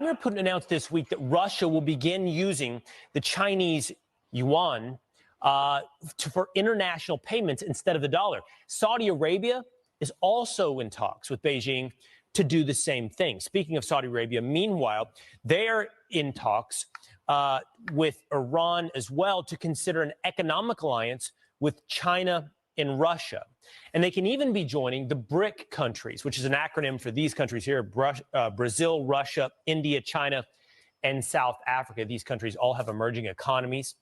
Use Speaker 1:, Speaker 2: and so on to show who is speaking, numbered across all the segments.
Speaker 1: Putin announced this week that Russia will begin using the Chinese yuan for international payments instead of the dollar. Saudi Arabia is also in talks with Beijing to do the same thing. Speaking of Saudi Arabia, meanwhile, they are in talks with Iran as well to consider an economic alliance with China and Russia. And they can even be joining the BRIC countries, which is an acronym for these countries here, Brazil, Russia, India, China, and South Africa. These countries all have emerging economies.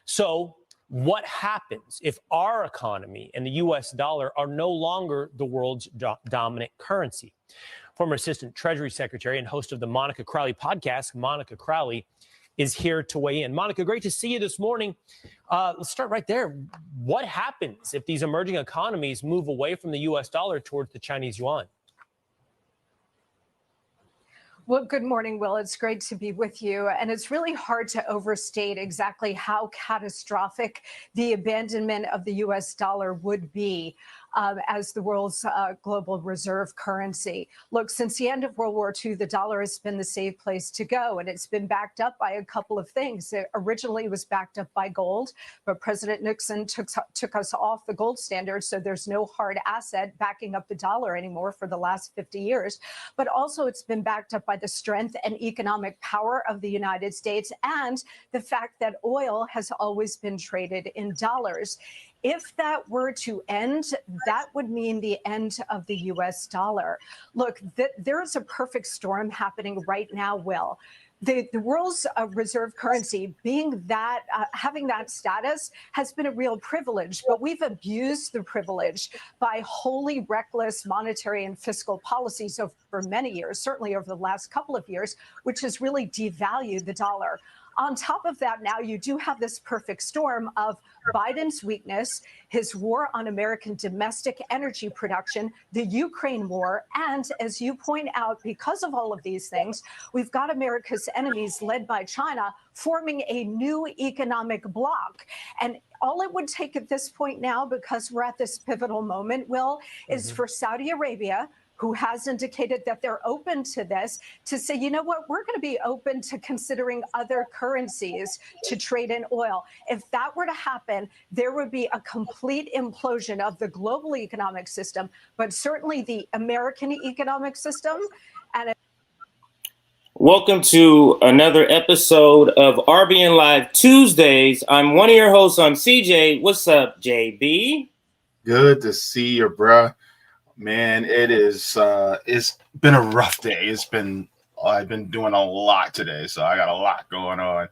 Speaker 1: So what happens if our economy and the U.S. dollar are no longer the world's dominant currency? Former Assistant Treasury Secretary and host of the Monica Crowley podcast, Monica Crowley, is here to weigh in. Monica, great to see you this morning. Let's start right there. What happens if these emerging economies move away from the U.S. dollar towards the Chinese yuan?
Speaker 2: Well, good morning, Will. It's great to be with you. And it's really hard to overstate exactly how catastrophic the abandonment of the U.S. dollar would be as the world's global reserve currency. Look, since the end of World War II, the dollar has been the safe place to go, and it's been backed up by a couple of things. It originally was backed up by gold, but President Nixon took us off the gold standard, so there's no hard asset backing up the dollar anymore for the last 50 years. But also it's been backed up by the strength and economic power of the United States and the fact that oil has always been traded in dollars. If that were to end, that would mean the end of the U.S. dollar. Look, there is a perfect storm happening right now, Will. The world's reserve currency being that, having that status has been a real privilege, but we've abused the privilege by wholly reckless monetary and fiscal policies over many years, certainly over the last couple of years, which has really devalued the dollar. On top of that, now you do have this perfect storm of Biden's weakness, his war on American domestic energy production, the Ukraine war, and as you point out, because of all of these things, we've got America's enemies led by China forming a new economic bloc. And all it would take at this point now, because we're at this pivotal moment, Will, is for Saudi Arabia, who has indicated that they're open to this, to say, you know what, we're going to be open to considering other currencies to trade in oil. If that were to happen, there would be a complete implosion of the global economic system, but certainly the American economic system. And
Speaker 3: welcome to another episode of RBN Live Tuesdays. I'm one of your hosts. I'm CJ. What's up, JB?
Speaker 4: Good to see you, bruh. Man, it's been a rough day. I've been doing a lot today, so I got a lot going on.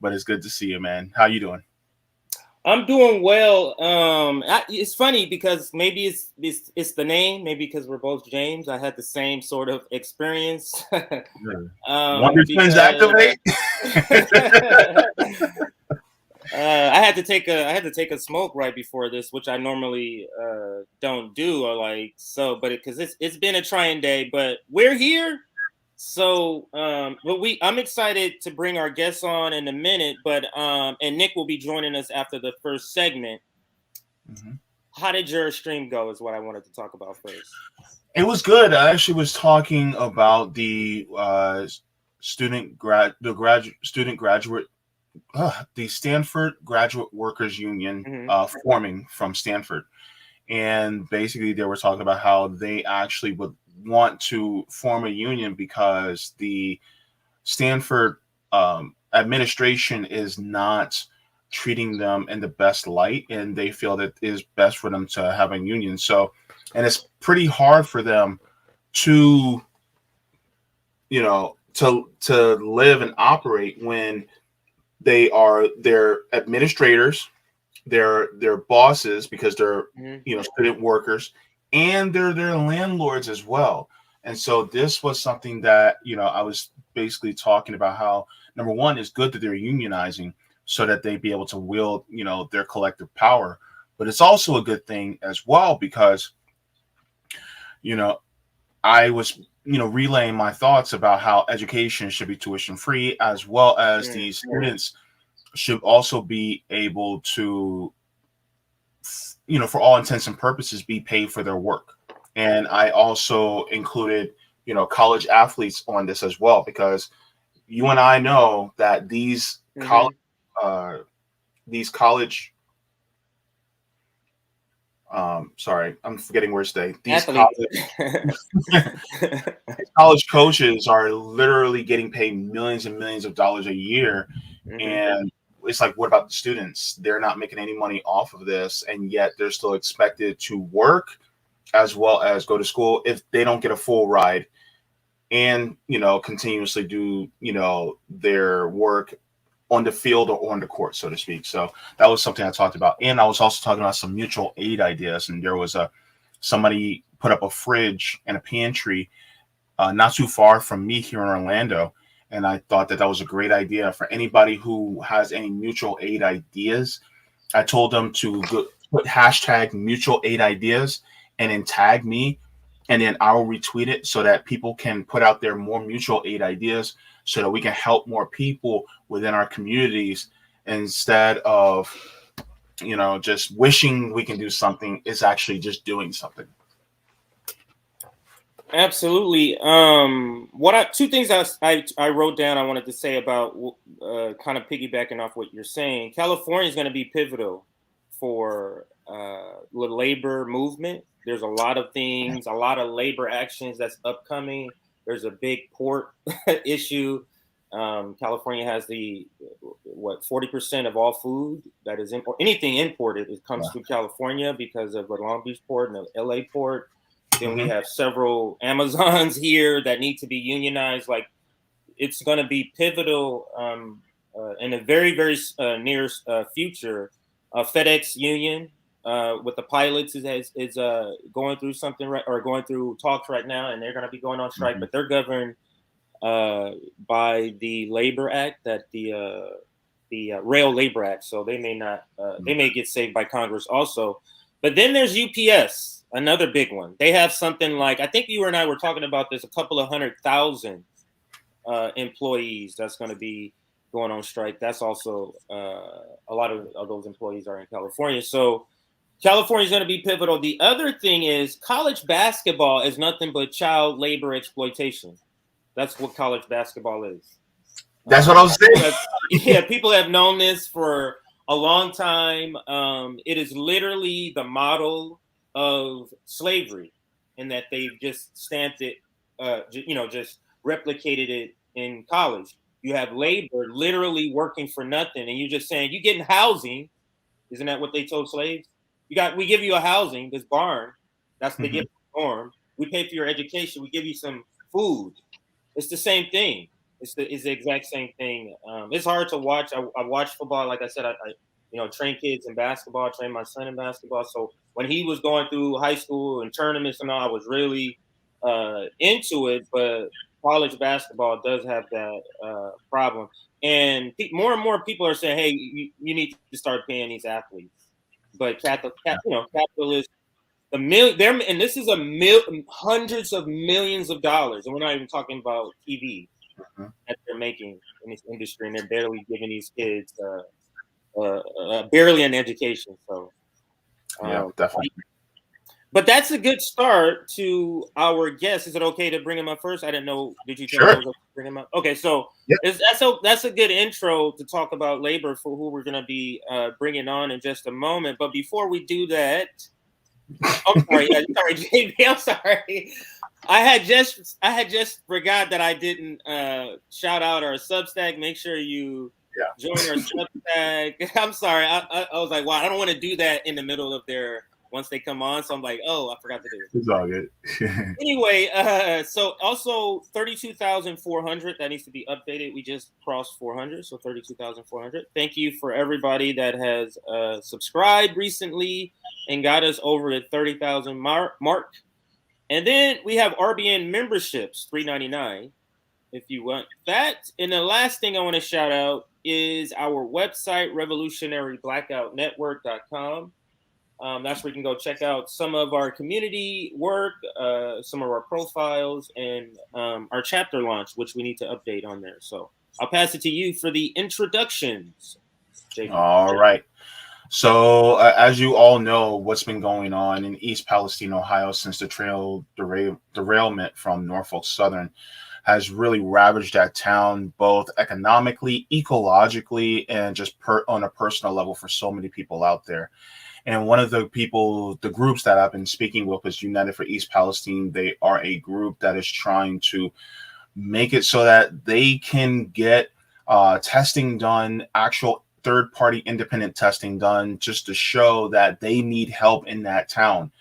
Speaker 4: But it's good to see you, man. How you doing?
Speaker 3: I'm doing well. It's funny because maybe it's the name, maybe because we're both James. I had the same sort of experience.
Speaker 4: Wonder Twins activate.
Speaker 3: I had to take a smoke right before this, which I normally don't do, but it's been a trying day, but we're here. So I'm excited to bring our guests on in a minute, but and Nick will be joining us after the first segment. Mm-hmm. How did your stream go is what I wanted to talk about first.
Speaker 4: It was good. I actually was talking about the the Stanford Graduate Workers Union forming from Stanford. And basically they were talking about how they actually would want to form a union because the Stanford administration is not treating them in the best light, and they feel that it is best for them to have a union. So, and it's pretty hard for them to, to live and operate when they are their administrators, their bosses, because they're student workers, and they're their landlords as well. And so this was something that I was basically talking about how, number one, it's good that they're unionizing so that they be able to wield their collective power, but it's also a good thing as well because I was relaying my thoughts about how education should be tuition free, as well as the students should also be able to, for all intents and purposes, be paid for their work. And I also included college athletes on this as well, because you and I know that these college sorry, I'm forgetting words today. These college coaches are literally getting paid millions and millions of dollars a year. And it's like, what about the students? They're not making any money off of this, and yet they're still expected to work as well as go to school if they don't get a full ride and, continuously do, their work on the field or on the court, so to speak. So that was something I talked about. And I was also talking about some mutual aid ideas. And there was somebody put up a fridge and a pantry not too far from me here in Orlando. And I thought that was a great idea for anybody who has any mutual aid ideas. I told them to put hashtag mutual aid ideas and then tag me, and then I'll retweet it so that people can put out their more mutual aid ideas so that we can help more people within our communities instead of, just wishing we can do something. It's actually just doing something.
Speaker 3: Absolutely. Two things I wrote down I wanted to say about kind of piggybacking off what you're saying. California is going to be pivotal for the labor movement. There's a lot of things, a lot of labor actions that's upcoming. There's a big port issue. California has 40% of all food that is anything imported, it comes through California because of the Long Beach port and the LA port. Then we have several Amazons here that need to be unionized. Like, it's going to be pivotal in a very, very near future. FedEx union with the pilots is going through something going through talks right now, and they're going to be going on strike, but they're governed by the Labor Act, that the Rail Labor Act. So they may not, they may get saved by Congress also. But then there's UPS, another big one. They have something like, I think you and I were talking about this, a couple of 100,000 employees that's going to be going on strike. That's also a lot of those employees are in California. So California is going to be pivotal. The other thing is college basketball is nothing but child labor exploitation. That's what college basketball is.
Speaker 4: That's what I was saying.
Speaker 3: Yeah, people have known this for a long time. It is literally the model of slavery, in that they've just stamped it, just replicated it in college. You have labor literally working for nothing, and you're just saying, you're getting housing. Isn't that what they told slaves? We give you a housing, this barn. That's the gift form. We pay for your education. We give you some food. It's the same thing. It's the exact same thing. It's hard to watch. I watch football. Like I said, I train kids in basketball, train my son in basketball. So when he was going through high school and tournaments and all, I was really into it. But college basketball does have that problem. And more and more people are saying, hey, you need to start paying these athletes. But capitalists, and this is hundreds of millions of dollars, and we're not even talking about TV that they're making in this industry, and they're barely giving these kids barely an education. So,
Speaker 4: definitely.
Speaker 3: But that's a good start to our guest. Is it okay to bring him up first? I didn't know. Did you tell me to bring him up? Okay, so that's a good intro to talk about labor for who we're going to be bringing on in just a moment. But before we do that, I'm sorry, JB. I'm sorry. I had just forgot that I didn't shout out our Substack. Make sure you join our Substack. I'm sorry. I was like, wow, I don't want to do that in the middle of once they come on. So I'm like, oh, I forgot to do it.
Speaker 4: It's all good.
Speaker 3: Anyway, so also 32,400, that needs to be updated. We just crossed 400, so 32,400. Thank you for everybody that has subscribed recently and got us over the 30,000 mark. And then we have RBN memberships, $3.99 if you want that. And the last thing I want to shout out is our website, revolutionaryblackoutnetwork.com. That's where you can go check out some of our community work, some of our profiles, and our chapter launch, which we need to update on there. So I'll pass it to you for the introductions, JP.
Speaker 4: All right. So, as you all know, what's been going on in East Palestine, Ohio, since the derailment from Norfolk Southern has really ravaged that town, both economically, ecologically, and just on a personal level for so many people out there. And one of the groups that I've been speaking with is United for East Palestine. They are a group that is trying to make it so that they can get testing done, actual third-party independent testing done, just to show that they need help in that town.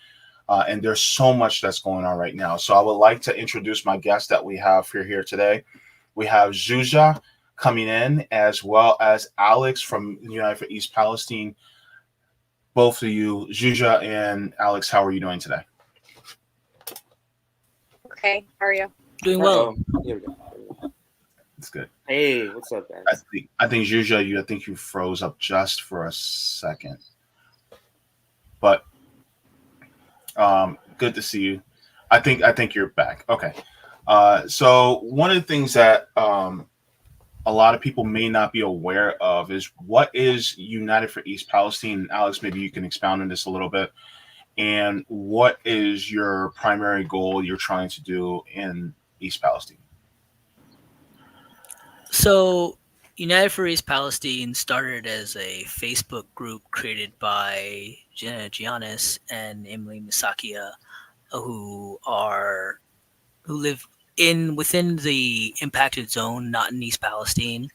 Speaker 4: And there's so much that's going on right now. So I would like to introduce my guest that we have here today. We have Zhuja coming in, as well as Alex from United for East Palestine. Both of you, Zhuja and Alex, how are you doing today?
Speaker 5: Okay, how are you?
Speaker 6: Doing well.
Speaker 3: Here we go.
Speaker 4: That's good.
Speaker 3: Hey, what's up, guys?
Speaker 4: I think Zhuja, I think you froze up just for a second, but good to see you. I think you're back. Okay. So one of the things that a lot of people may not be aware of is what is United for East Palestine. Alex, maybe you can expound on this a little bit. And what is your primary goal you're trying to do in East Palestine?
Speaker 6: So, United for East Palestine started as a Facebook group created by Jenna Giannis and Emily Misakia, who live within the impacted zone, not in East Palestine.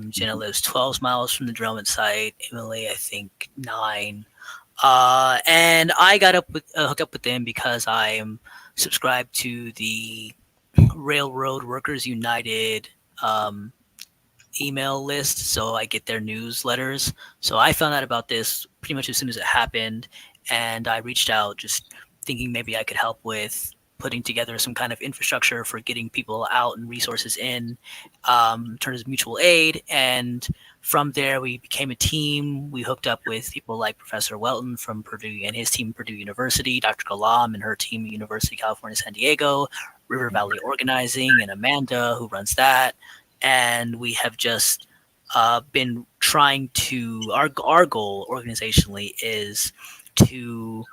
Speaker 6: Jenna lives 12 miles from the derailment site. Emily, I think 9. And I got hooked up with them because I am subscribed to the Railroad Workers United email list, so I get their newsletters. So I found out about this pretty much as soon as it happened, and I reached out just thinking maybe I could help with putting together some kind of infrastructure for getting people out and resources in terms of mutual aid. And from there, we became a team. We hooked up with people like Professor Welton from Purdue and his team, Purdue University, Dr. Kalam and her team, University of California, San Diego, River Valley Organizing, and Amanda, who runs that. And we have just been trying to, our goal organizationally is to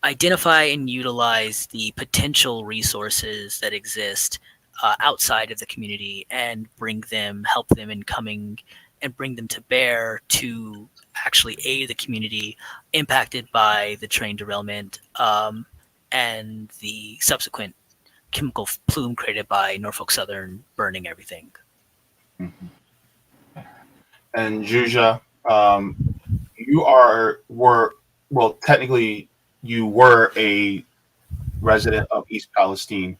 Speaker 6: identify and utilize the potential resources that exist outside of the community and help them in coming and bring them to bear to actually aid the community impacted by the train derailment and the subsequent chemical plume created by Norfolk Southern burning everything.
Speaker 4: Mm-hmm. And Zhuja, technically you were a resident of East Palestine.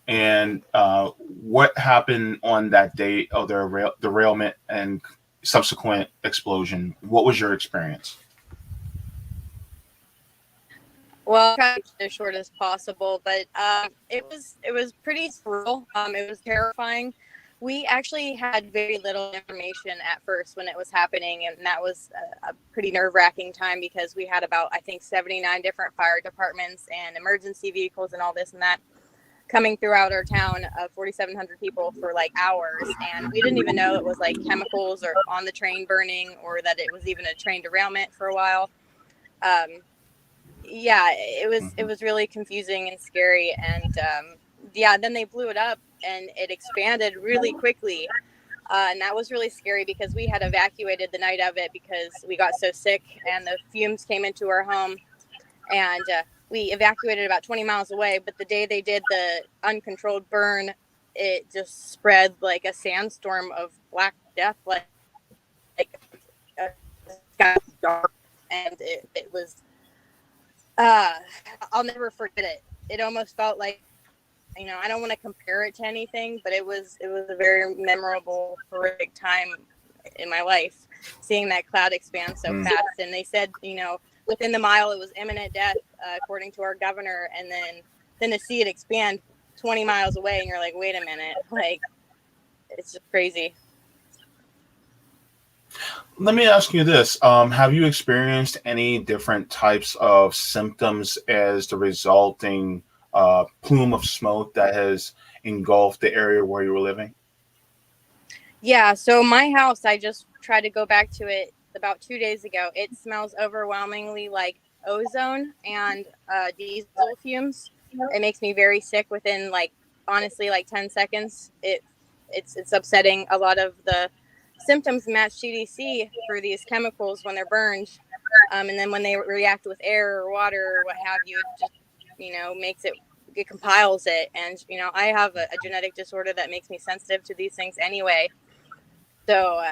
Speaker 4: And what happened on that day of the derailment and subsequent explosion? What was your experience?
Speaker 5: Well, I'll try to keep it as short as possible, but it was pretty surreal. It was terrifying. We actually had very little information at first when it was happening, and that was a pretty nerve-wracking time because we had about, I think, 79 different fire departments and emergency vehicles and all this and that coming throughout our town of 4,700 people for like hours, and we didn't even know it was like chemicals or on the train burning or that it was even a train derailment for a while. Yeah, it was really confusing and scary, and then they blew it up and it expanded really quickly, and that was really scary because we had evacuated the night of it because we got so sick and the fumes came into our home, and we evacuated about 20 miles away. But the day they did the uncontrolled burn, it just spread like a sandstorm of black death, like dark, and it was I'll never forget it. It almost felt like, I don't want to compare it to anything, but it was a very memorable, horrific time in my life, seeing that cloud expand so fast. And they said, within the mile, it was imminent death, according to our governor. And then to see it expand 20 miles away, and you're like, wait a minute, like, it's just crazy.
Speaker 4: Let me ask you this. Have you experienced any different types of symptoms as the resulting plume of smoke that has engulfed the area where you were living?
Speaker 5: Yeah, so my house, I just tried to go back to it about 2 days ago. It smells overwhelmingly like ozone and diesel fumes. It makes me very sick within honestly 10 seconds. It's upsetting. A lot of the symptoms match CDC for these chemicals when they're burned, and then when they react with air or water or what have you, it just makes it compiles it. And I have a genetic disorder that makes me sensitive to these things anyway. So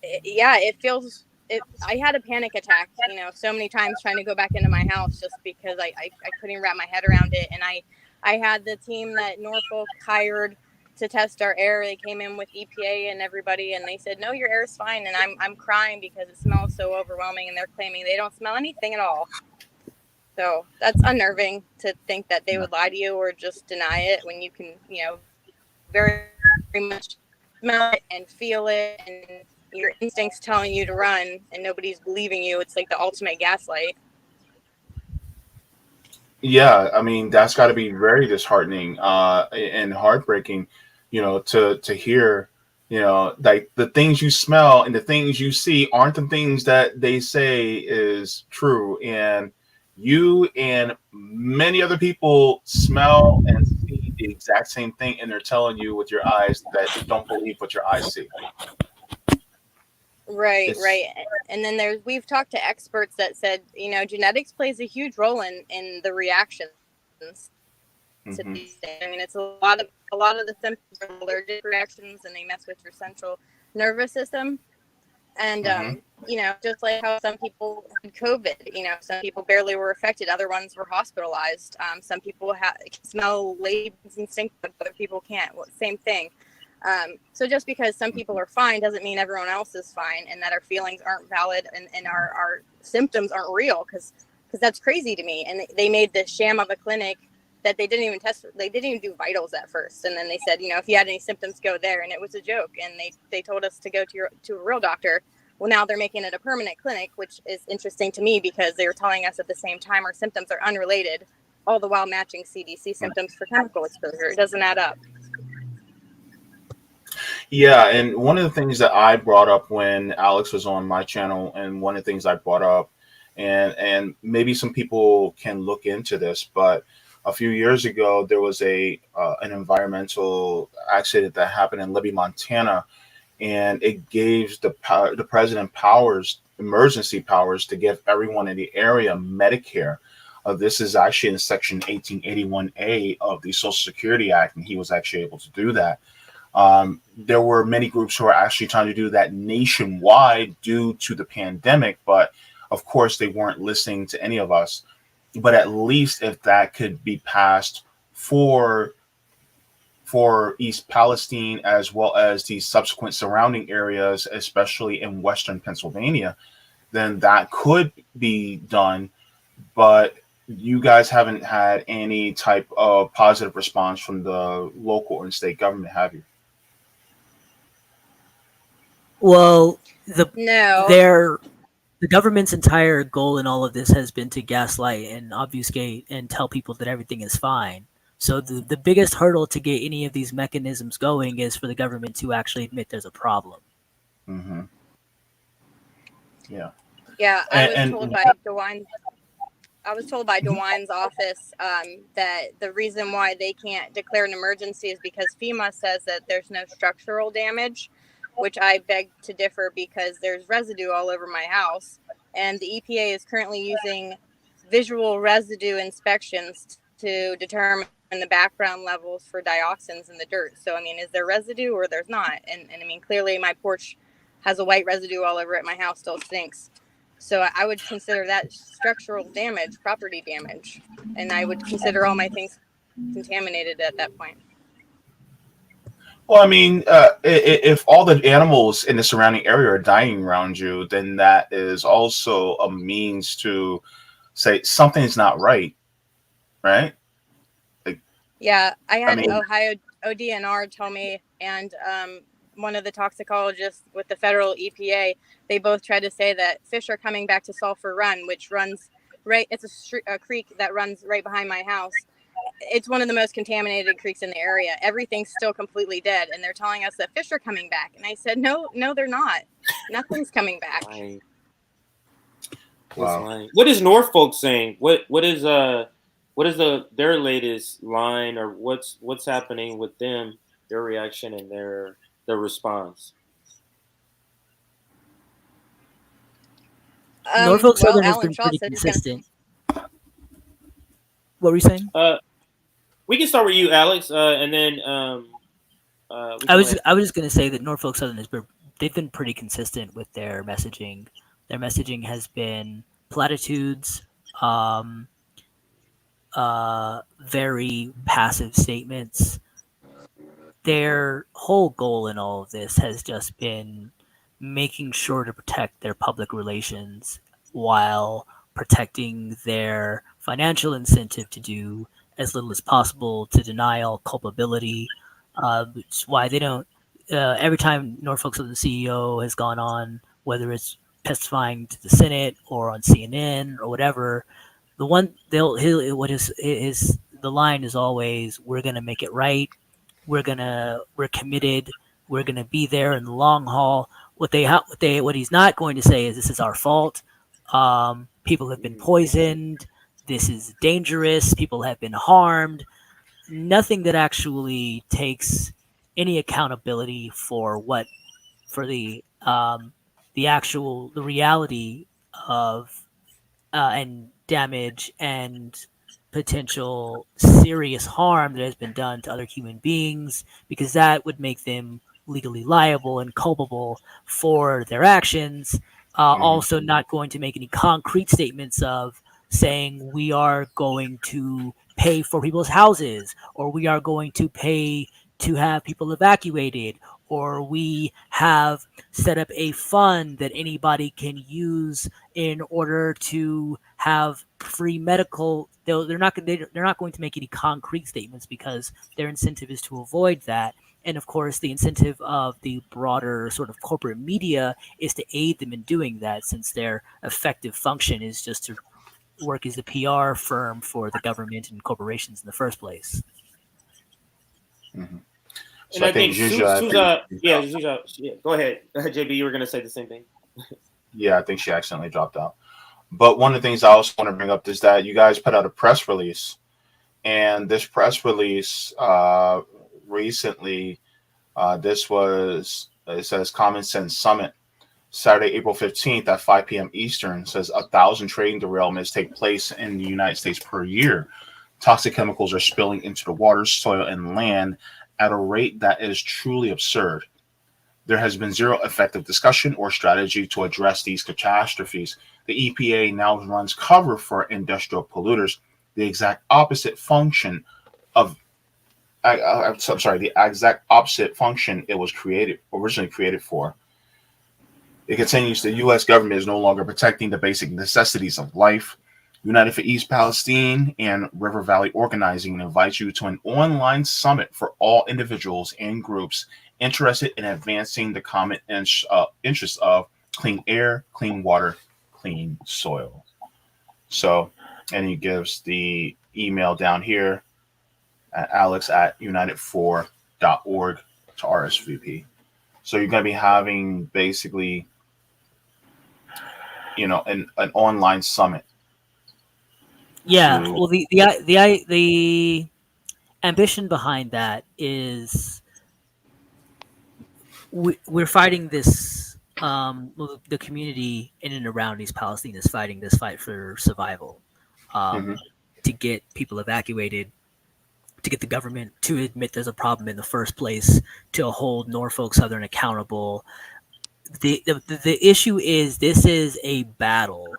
Speaker 5: it feels it. I had a panic attack, so many times trying to go back into my house just because I couldn't wrap my head around it. And I had the team that Norfolk hired to test our air. They came in with EPA and everybody, and they said, no, your air is fine. And I'm crying because it smells so overwhelming, and they're claiming they don't smell anything at all. So that's unnerving to think that they would lie to you or just deny it when you can, very, very much smell it and feel it, and your instincts telling you to run and nobody's believing you. It's like the ultimate gaslight.
Speaker 4: Yeah, I mean, that's got to be very disheartening and heartbreaking, to hear, like the things you smell and the things you see aren't the things that they say is true. And you and many other people smell and see the exact same thing, and they're telling you with your eyes that you don't believe what your eyes see.
Speaker 5: Right. And then we've talked to experts that said, genetics plays a huge role in the reactions to these things. I mean, it's a lot of the symptoms are allergic reactions, and they mess with your central nervous system. And just like how some people had COVID, some people barely were affected, other ones were hospitalized. Some people can smell labels instinctively, other people can't. Well, same thing. So just because some people are fine doesn't mean everyone else is fine, and that our feelings aren't valid and our symptoms aren't real, because that's crazy to me. And they made this sham of a clinic that they didn't even test. They didn't even do vitals at first. And then they said, if you had any symptoms, go there. And it was a joke. And they told us to go to a real doctor. Well, now they're making it a permanent clinic, which is interesting to me because they were telling us at the same time our symptoms are unrelated, all the while matching CDC symptoms for chemical exposure. It doesn't add up.
Speaker 4: Yeah, and one of the things that I brought up when Alex was on my channel, and one of the things I brought up, and maybe some people can look into this, but a few years ago there was an environmental accident that happened in Libby, Montana, and it gave the president emergency powers to give everyone in the area Medicare. This is actually in Section 1881A of the Social Security Act, and he was actually able to do that. There were many groups who are actually trying to do that nationwide due to the pandemic, but of course they weren't listening to any of us. But at least if that could be passed for East Palestine, as well as the subsequent surrounding areas, especially in Western Pennsylvania, then that could be done. But you guys haven't had any type of positive response from the local and state government, have you?
Speaker 6: Well,
Speaker 5: No.
Speaker 6: the government's entire goal in all of this has been to gaslight and obfuscate and tell people that everything is fine. So the biggest hurdle to get any of these mechanisms going is for the government to actually admit there's a problem.
Speaker 4: Mm-hmm. Yeah.
Speaker 5: Yeah, I was told by DeWine's office that the reason why they can't declare an emergency is because FEMA says that there's no structural damage, which I beg to differ because there's residue all over my house. And the EPA is currently using visual residue inspections to determine the background levels for dioxins in the dirt. So, I mean, is there residue or there's not? And I mean, clearly my porch has a white residue all over it. My house still stinks. So I would consider that structural damage, property damage. And I would consider all my things contaminated at that point.
Speaker 4: Well, I mean, if all the animals in the surrounding area are dying around you, then that is also a means to say something's not right, right?
Speaker 5: Yeah, I mean, Ohio ODNR tell me, and one of the toxicologists with the federal EPA, they both try to say that fish are coming back to Sulphur Run, which runs right. It's a creek that runs right behind my house. It's one of the most contaminated creeks in the area. Everything's still completely dead, and they're telling us that fish are coming back. And I said, no, they're not. Nothing's coming back.
Speaker 3: Lying.
Speaker 4: Wow.
Speaker 3: Lying. What is Norfolk saying? What is their latest line, or what's happening with them, their reaction and their response?
Speaker 6: Norfolk Southern has
Speaker 5: Alan
Speaker 6: been
Speaker 5: Shaw
Speaker 6: pretty
Speaker 5: said he's gonna.
Speaker 6: consistent. What were you saying?
Speaker 3: We can start with you, Alex, and then
Speaker 6: I was just going to say that Norfolk Southern they've been pretty consistent with their messaging. Their messaging has been platitudes, very passive statements. Their whole goal in all of this has just been making sure to protect their public relations while protecting their financial incentive to do as little as possible to deny all culpability. Which is why they don't. Every time Norfolk Southern CEO has gone on, whether it's testifying to the Senate or on CNN or whatever, the line is always, "We're going to make it right. We're committed. We're going to be there in the long haul." What he's not going to say is, "This is our fault. People have been poisoned. This is dangerous. People have been harmed." Nothing that actually takes any accountability for the reality of and damage and potential serious harm that has been done to other human beings, because that would make them legally liable and culpable for their actions. Also not going to make any concrete statements of saying we are going to pay for people's houses, or we are going to pay to have people evacuated, or we have set up a fund that anybody can use in order to have free medical. They're not going to make any concrete statements because their incentive is to avoid that. And of course, the incentive of the broader sort of corporate media is to aid them in doing that, since their effective function is just to work as a PR firm for the government and corporations in the first place.
Speaker 4: Mm-hmm.
Speaker 3: So and I think Souza, go ahead, JB. You were going to say the same thing.
Speaker 4: Yeah, I think she accidentally dropped out. But one of the things I also want to bring up is that you guys put out a press release, and this press release recently, it says Common Sense Summit, Saturday, April 15th at 5 p.m. Eastern, says 1,000 trading derailments take place in the United States per year. Toxic chemicals are spilling into the water, soil, and land at a rate that is truly absurd. There has been zero effective discussion or strategy to address these catastrophes. The EPA now runs cover for industrial polluters, the exact opposite function the exact opposite function it was originally created for. It continues, the U.S. government is no longer protecting the basic necessities of life. United for East Palestine and River Valley Organizing invites you to an online summit for all individuals and groups interested in advancing the common interests of clean air, clean water, clean soil. So, and he gives the email down here at alex@united4.org to RSVP. So you're going to be having basically, an online summit.
Speaker 6: Yeah, well, the ambition behind that is we're fighting this. The community in and around East Palestine is fighting this fight for survival, to get people evacuated, to get the government to admit there's a problem in the first place, to hold Norfolk Southern accountable. The issue is, this is a battle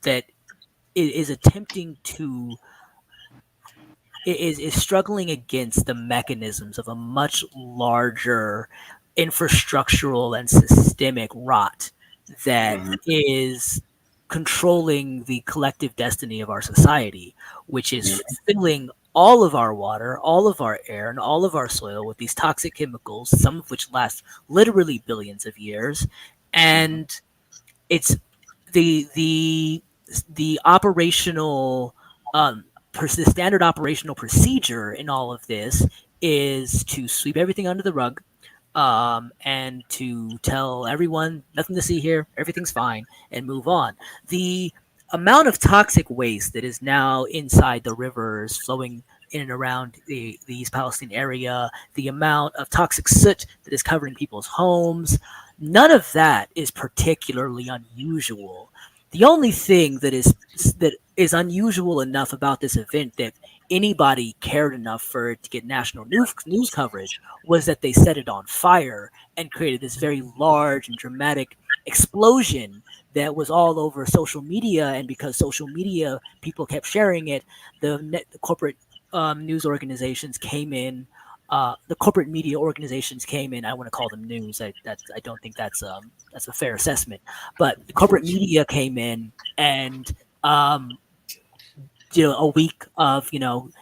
Speaker 6: that is attempting to is struggling against the mechanisms of a much larger infrastructural and systemic rot that is controlling the collective destiny of our society, which is filling all of our water, all of our air, and all of our soil with these toxic chemicals, some of which last literally billions of years. And it's the operational the standard operational procedure in all of this is to sweep everything under the rug, and to tell everyone nothing to see here, everything's fine, and move on. The amount of toxic waste that is now inside the rivers flowing in and around the East Palestine area, the amount of toxic soot that is covering people's homes, none of that is particularly unusual. The only thing that is unusual enough about this event that anybody cared enough for it to get national news coverage was that they set it on fire and created this very large and dramatic explosion that was all over social media. And because social media people kept sharing it, the corporate news organizations came in. The corporate media organizations came in. I want to call them news. I don't think that's a fair assessment. But the corporate media came in and a week of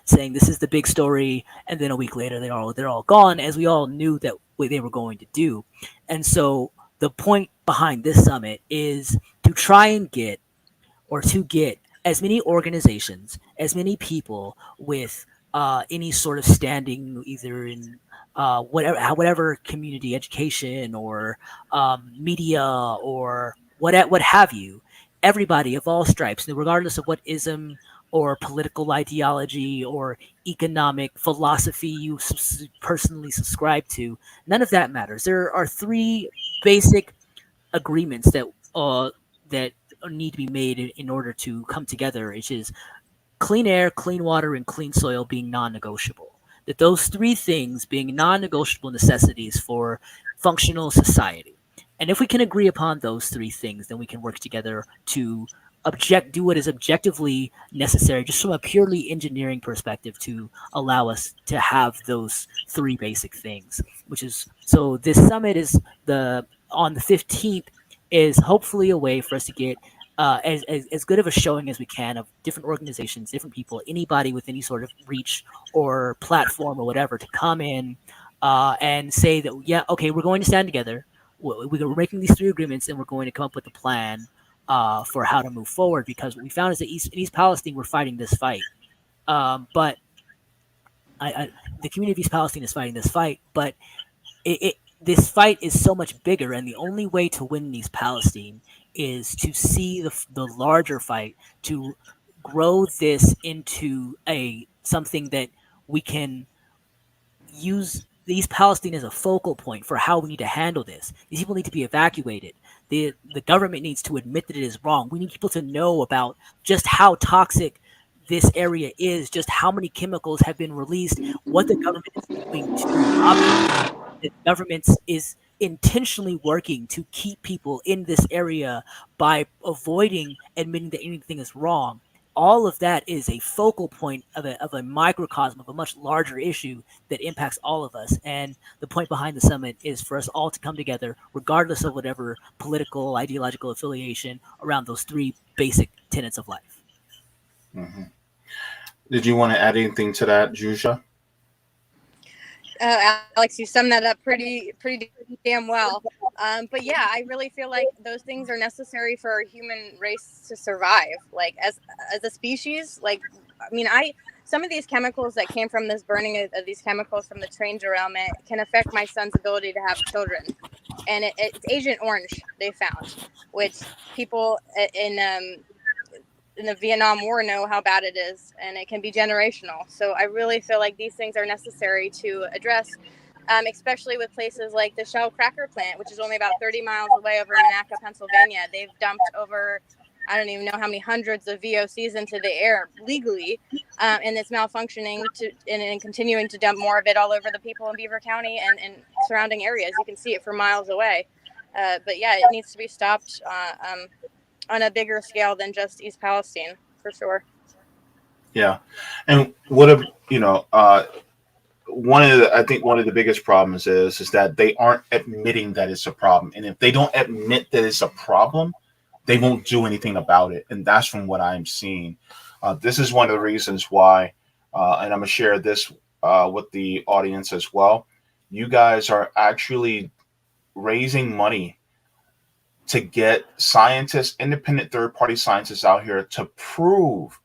Speaker 6: saying this is the big story, and then a week later they're all gone, as we all knew that what they were going to do. And so the point behind this summit is to try and get as many organizations, as many people with any sort of standing, either in whatever community, education, or media, or what have you, everybody of all stripes, regardless of what ism or political ideology or economic philosophy you personally subscribe to, none of that matters. There are three basic agreements that need to be made in order to come together, which is clean air, clean water, and clean soil being non-negotiable. That those three things being non-negotiable necessities for functional society. And if we can agree upon those three things, then we can work together to do what is objectively necessary, just from a purely engineering perspective, to allow us to have those three basic things. So this summit is on the 15th, is hopefully a way for us to get as good of a showing as we can of different organizations, different people, anybody with any sort of reach or platform or whatever, to come in and say that, yeah, okay, we're going to stand together. We're making these three agreements, and we're going to come up with a plan for how to move forward. Because what we found is that in East Palestine, we're fighting this fight. But the community of East Palestine is fighting this fight, but this fight is so much bigger, and the only way to win East Palestine is to see the larger fight, to grow this into something that we can use East Palestine as a focal point for how we need to handle this. These people need to be evacuated. The government needs to admit that it is wrong. We need people to know about just how toxic this area is, just how many chemicals have been released, what the government is doing to operate. The government is intentionally working to keep people in this area by avoiding admitting that anything is wrong. All of that is a focal point of a microcosm of a much larger issue that impacts all of us. And the point behind the summit is for us all to come together, regardless of whatever political, ideological affiliation, around those three basic tenets of life.
Speaker 4: Mm-hmm. Did you want to add anything to that, Jusha?
Speaker 5: Alex, you summed that up pretty damn well. But yeah, I really feel like those things are necessary for our human race to survive. Like as a species, some of these chemicals that came from this burning of these chemicals from the train derailment can affect my son's ability to have children. And it's Agent Orange they found, which people in the Vietnam War know how bad it is, and it can be generational. So I really feel like these things are necessary to address, especially with places like the Shell cracker plant, which is only about 30 miles away over in Monaca, Pennsylvania. They've dumped over, I don't even know how many hundreds of VOCs into the air legally, and it's malfunctioning and continuing to dump more of it all over the people in Beaver County and surrounding areas. You can see it from miles away. But yeah, it needs to be stopped on a bigger scale than just East Palestine, for sure.
Speaker 4: And I think one of the biggest problems is that they aren't admitting that it's a problem. And if they don't admit that it's a problem, they won't do anything about it. And that's from what I'm seeing. This is one of the reasons why, and I'm going to share this with the audience as well. You guys are actually raising money to get scientists, independent third-party scientists out here to prove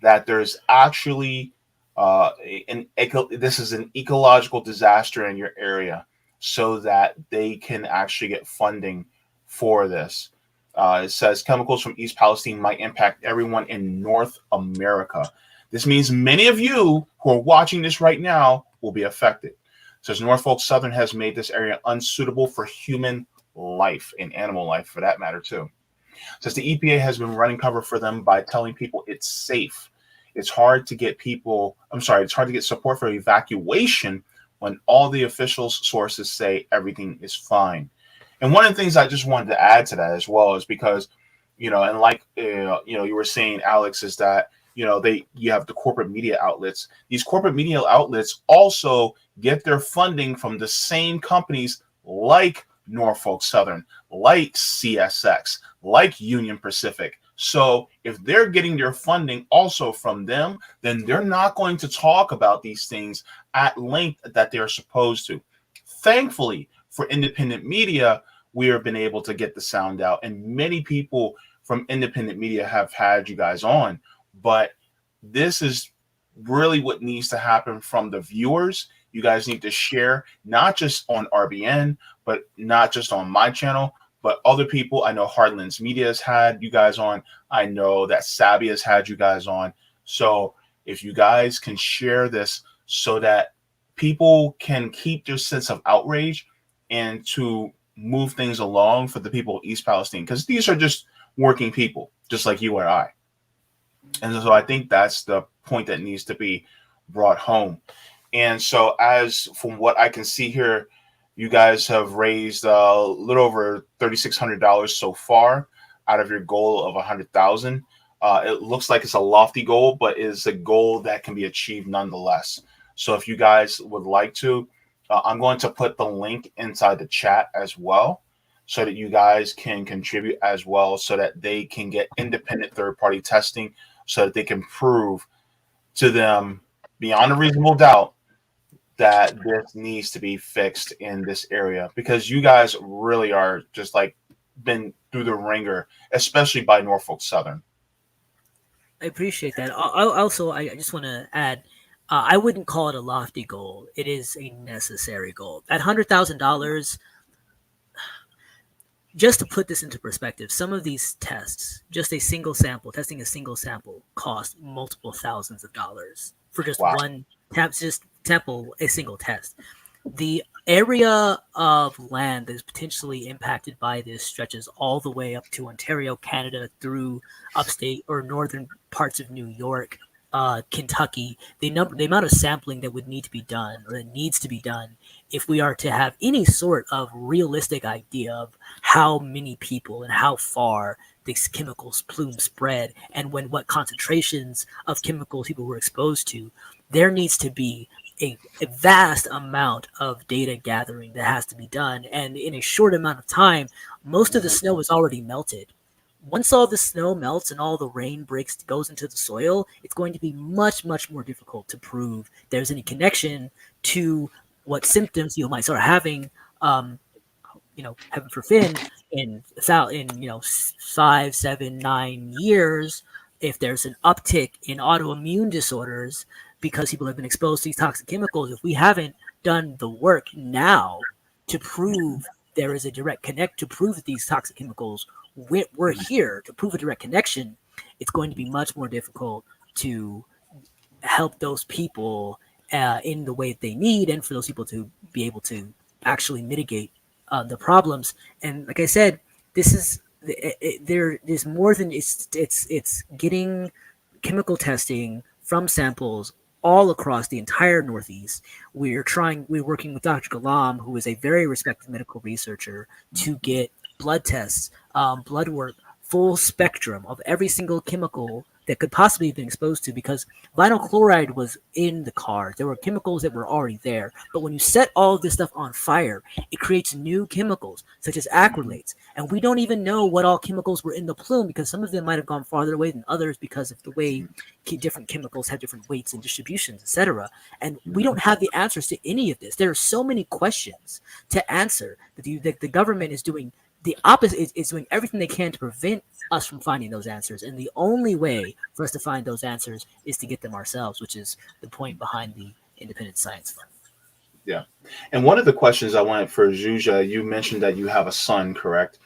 Speaker 4: that there's actually this is an ecological disaster in your area. so that they can actually get funding for this. It says chemicals from East Palestine might impact everyone in North America. This means many of you who are watching this right now will be affected. It says Norfolk Southern has made this area unsuitable for human life and animal life for that matter too. It says the EPA has been running cover for them by telling people it's safe. It's hard to get support for evacuation when all the official sources say everything is fine. And one of the things I just wanted to add to that as well is because, you were saying, Alex, is that, you have the corporate media outlets. These corporate media outlets also get their funding from the same companies like Norfolk Southern, like CSX, like Union Pacific. So if they're getting their funding also from them, then they're not going to talk about these things at length that they're supposed to. Thankfully, for independent media, we have been able to get the sound out, and many people from independent media have had you guys on. But this is really what needs to happen from the viewers. You guys need to share, not just on RBN, but not just on my channel, but other people. I know Heartlands Media has had you guys on. I know that Sabby has had you guys on. So if you guys can share this so that people can keep their sense of outrage and to move things along for the people of East Palestine, because these are just working people, just like you or I. And so I think that's the point that needs to be brought home. And so, as from what I can see here, you guys have raised a little over $3,600 so far out of your goal of $100,000. It looks like it's a lofty goal, but it's a goal that can be achieved nonetheless. So if you guys would like to, I'm going to put the link inside the chat as well, so that you guys can contribute as well, so that they can get independent third-party testing, so that they can prove to them beyond a reasonable doubt that this needs to be fixed in this area, because you guys really are just like been through the ringer, especially by Norfolk Southern.
Speaker 6: I appreciate that. I just want to add, I wouldn't call it a lofty goal. It is a necessary goal. At $100,000, just to put this into perspective, some of these tests, just a single sample, testing a single sample, cost multiple thousands of dollars for just one sample, a single test. The area of land that is potentially impacted by this stretches all the way up to Ontario, Canada, through upstate or northern parts of New York, Kentucky. The amount of sampling that would need to be done, or that needs to be done, if we are to have any sort of realistic idea of how many people and how far these chemicals plume spread, and what concentrations of chemicals people were exposed to, there needs to be a vast amount of data gathering that has to be done. And in a short amount of time, most of the snow is already melted. Once all the snow melts and all the rain goes into the soil, it's going to be much, much more difficult to prove there's any connection to what symptoms you might start having, heaven forbid, in 5, 7, 9 years, if there's an uptick in autoimmune disorders because people have been exposed to these toxic chemicals. If we haven't done the work now to prove there is a direct connect, to prove that these toxic chemicals we're here to prove a direct connection, it's going to be much more difficult to help those people in the way that they need, and for those people to be able to actually mitigate the problems. And like I said, this is there is more than it's getting chemical testing from samples all across the entire Northeast. We're working with Dr. Galam, who is a very respected medical researcher, to get blood tests, blood work, full spectrum of every single chemical that could possibly have been exposed to, because vinyl chloride was in the car. There were chemicals that were already there. But when you set all of this stuff on fire, it creates new chemicals, such as acrylates. And we don't even know what all chemicals were in the plume, because some of them might have gone farther away than others because of the way different chemicals have different weights and distributions, etc. And we don't have the answers to any of this. There are so many questions to answer that the government is doing the opposite, is doing everything they can to prevent us from finding those answers. And the only way for us to find those answers is to get them ourselves, which is the point behind the Independent Science Fund.
Speaker 4: Yeah. And one of the questions I wanted for Zhuja, you mentioned that you have a son, correct?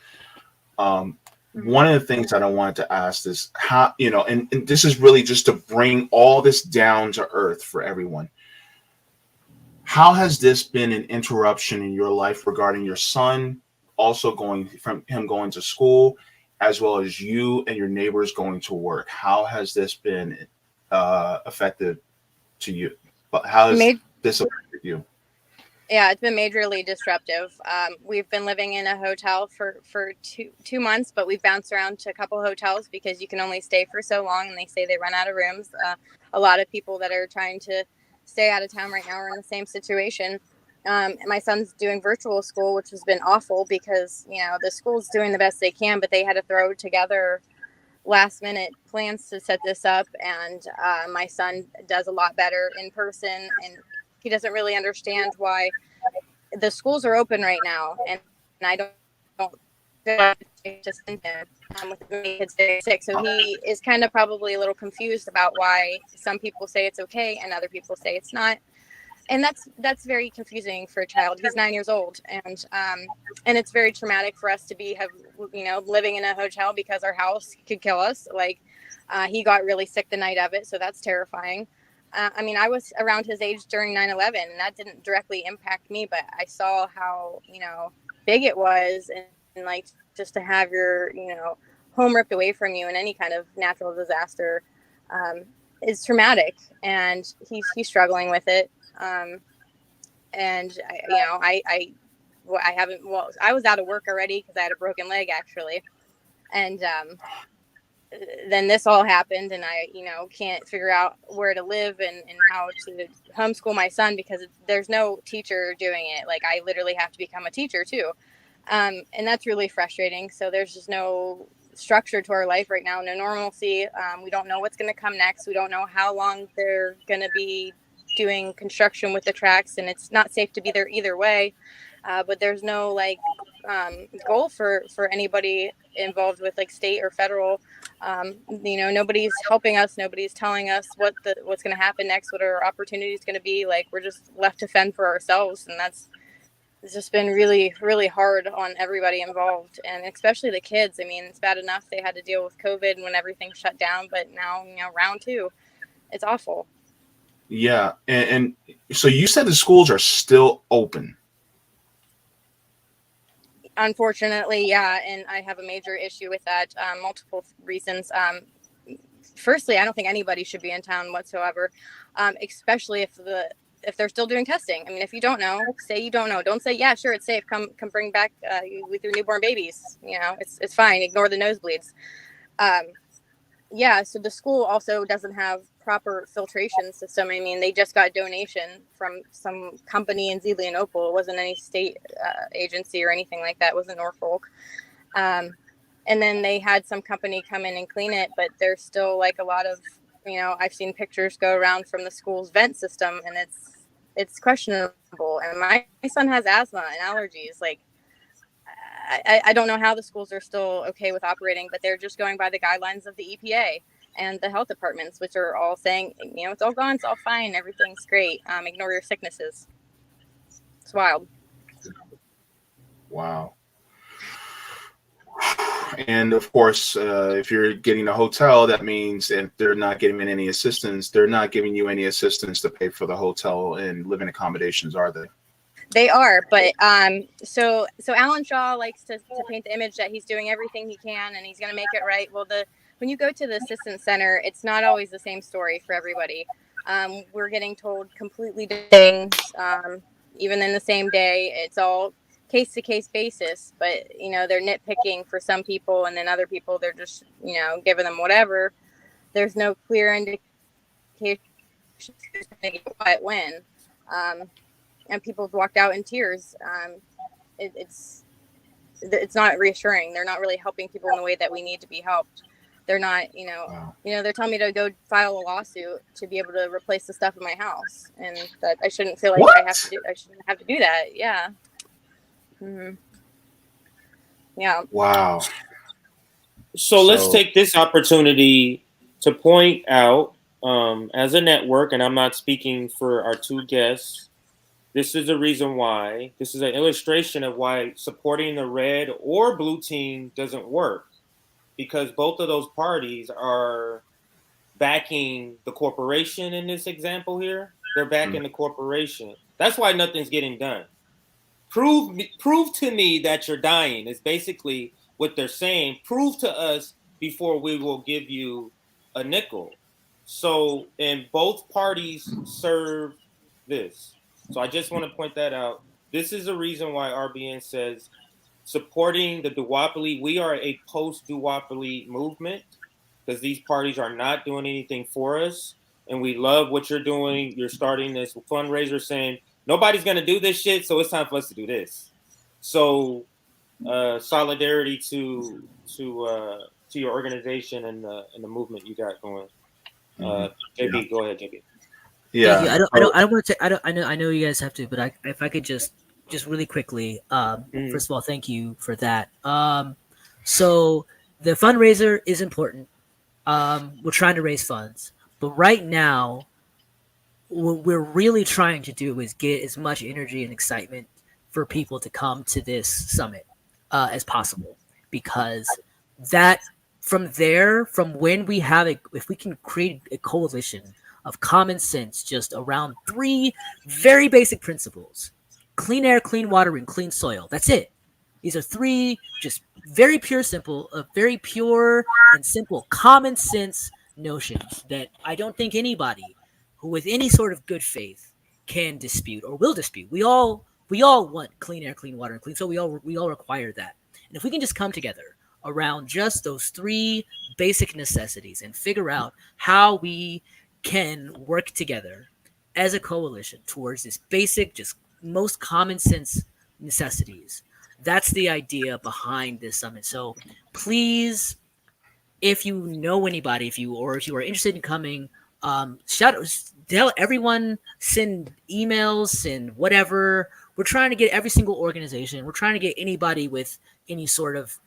Speaker 4: One of the things that I wanted to ask is how, and this is really just to bring all this down to earth for everyone. How has this been an interruption in your life regarding your son, also going to school, as well as you and your neighbors going to work? How has this been affected to you? How has this affected you?
Speaker 5: Yeah, it's been majorly disruptive. We've been living in a hotel for 2 months, but we've bounced around to a couple hotels because you can only stay for so long, and they say they run out of rooms. A lot of people that are trying to stay out of town right now are in the same situation. And my son's doing virtual school, which has been awful because, the school's doing the best they can, but they had to throw together last minute plans to set this up. And my son does a lot better in person, and he doesn't really understand why the schools are open right now, and I don't to send him with many kids getting sick. So he is kind of probably a little confused about why some people say it's okay and other people say it's not. And that's very confusing for a child. He's 9 years old, and it's very traumatic for us to living in a hotel because our house could kill us. He got really sick the night of it, so that's terrifying. I was around his age during 9/11, and that didn't directly impact me, but I saw how, big it was, and just to have your, home ripped away from you in any kind of natural disaster is traumatic, and he's struggling with it. And I was out of work already because I had a broken leg actually. And, then this all happened, and I, can't figure out where to live and how to homeschool my son because there's no teacher doing it. I literally have to become a teacher too. And that's really frustrating. So there's just no structure to our life right now, no normalcy. We don't know what's going to come next. We don't know how long they're going to be doing construction with the tracks, and it's not safe to be there either way. But there's no goal for anybody involved with state or federal. Nobody's helping us. Nobody's telling us what's going to happen next, what our opportunities going to be. We're just left to fend for ourselves, and it's just been really, really hard on everybody involved, and especially the kids. It's bad enough they had to deal with COVID when everything shut down, but now round two, it's awful.
Speaker 4: Yeah, and so you said the schools are still open.
Speaker 5: Unfortunately, yeah, and I have a major issue with that. Multiple reasons. Firstly, I don't think anybody should be in town whatsoever, especially if they're still doing testing. If you don't know, say you don't know. Don't say, yeah, sure, it's safe. Come bring back with your newborn babies. It's fine. Ignore the nosebleeds. Yeah, so the school also doesn't have proper filtration system. They just got donation from some company in Zelienople. It wasn't any state agency or anything like that. It wasn't Norfolk. And then they had some company come in and clean it, but there's still a lot of, I've seen pictures go around from the school's vent system, and it's questionable. And my son has asthma and allergies. I don't know how the schools are still okay with operating, but they're just going by the guidelines of the EPA and the health departments, which are all saying, it's all gone, it's all fine, everything's great. Ignore your sicknesses. It's wild.
Speaker 4: Wow. And of course, if you're getting a hotel, that means that they're not giving any assistance. They're not giving you any assistance to pay for the hotel and living accommodations, are they?
Speaker 5: They are, but so Alan Shaw likes to paint the image that he's doing everything he can and he's going to make it right. Well, when you go to the assistance center, it's not always the same story for everybody. We're getting told completely different things, even in the same day. It's all case-to-case basis, but they're nitpicking for some people, and then other people they're just giving them whatever. There's no clear indication who's going to get what when. And people have walked out in tears. It's not reassuring. They're not really helping people in the way that we need to be helped. They're not,
Speaker 4: Wow.
Speaker 5: They're telling me to go file a lawsuit to be able to replace the stuff in my house, and that I shouldn't feel like I shouldn't have to do that. Yeah. Mm-hmm. Yeah.
Speaker 4: Wow.
Speaker 3: So let's take this opportunity to point out, as a network, and I'm not speaking for our two guests, This is a reason why. This is an illustration of why supporting the red or blue team doesn't work, because both of those parties are backing the corporation in this example here. They're backing the corporation. That's why nothing's getting done. Prove to me that you're dying is basically what they're saying. Prove to us before we will give you a nickel. So, and both parties serve this. So I just want to point that out. This is a reason why RBN says supporting the duopoly. We are a post-duopoly movement because these parties are not doing anything for us. And we love what you're doing. You're starting this fundraiser saying, nobody's going to do this shit, so it's time for us to do this. So solidarity to your organization and the movement you got going. JB, go ahead, JB.
Speaker 4: Yeah,
Speaker 6: Thank you. I don't want to. I know you guys have to, but if I could just really quickly. First of all, thank you for that. So the fundraiser is important. We're trying to raise funds, but right now, what we're really trying to do is get as much energy and excitement for people to come to this summit as possible, because that from when we have if we can create a coalition of common sense just around 3 very basic principles: clean air, clean water, and clean soil. That's it. These are 3 just very pure and simple common sense notions that I don't think anybody who with any sort of good faith can dispute or will dispute. We all want clean air, clean water, and clean soil. We all require that. And if we can just come together around just those 3 basic necessities and figure out how we can work together as a coalition towards this basic, just most common sense necessities, that's the idea behind this summit. So please, if you know anybody, if you are interested in coming, tell everyone, send emails, send whatever. We're trying to get every single organization. We're trying to get anybody with any sort of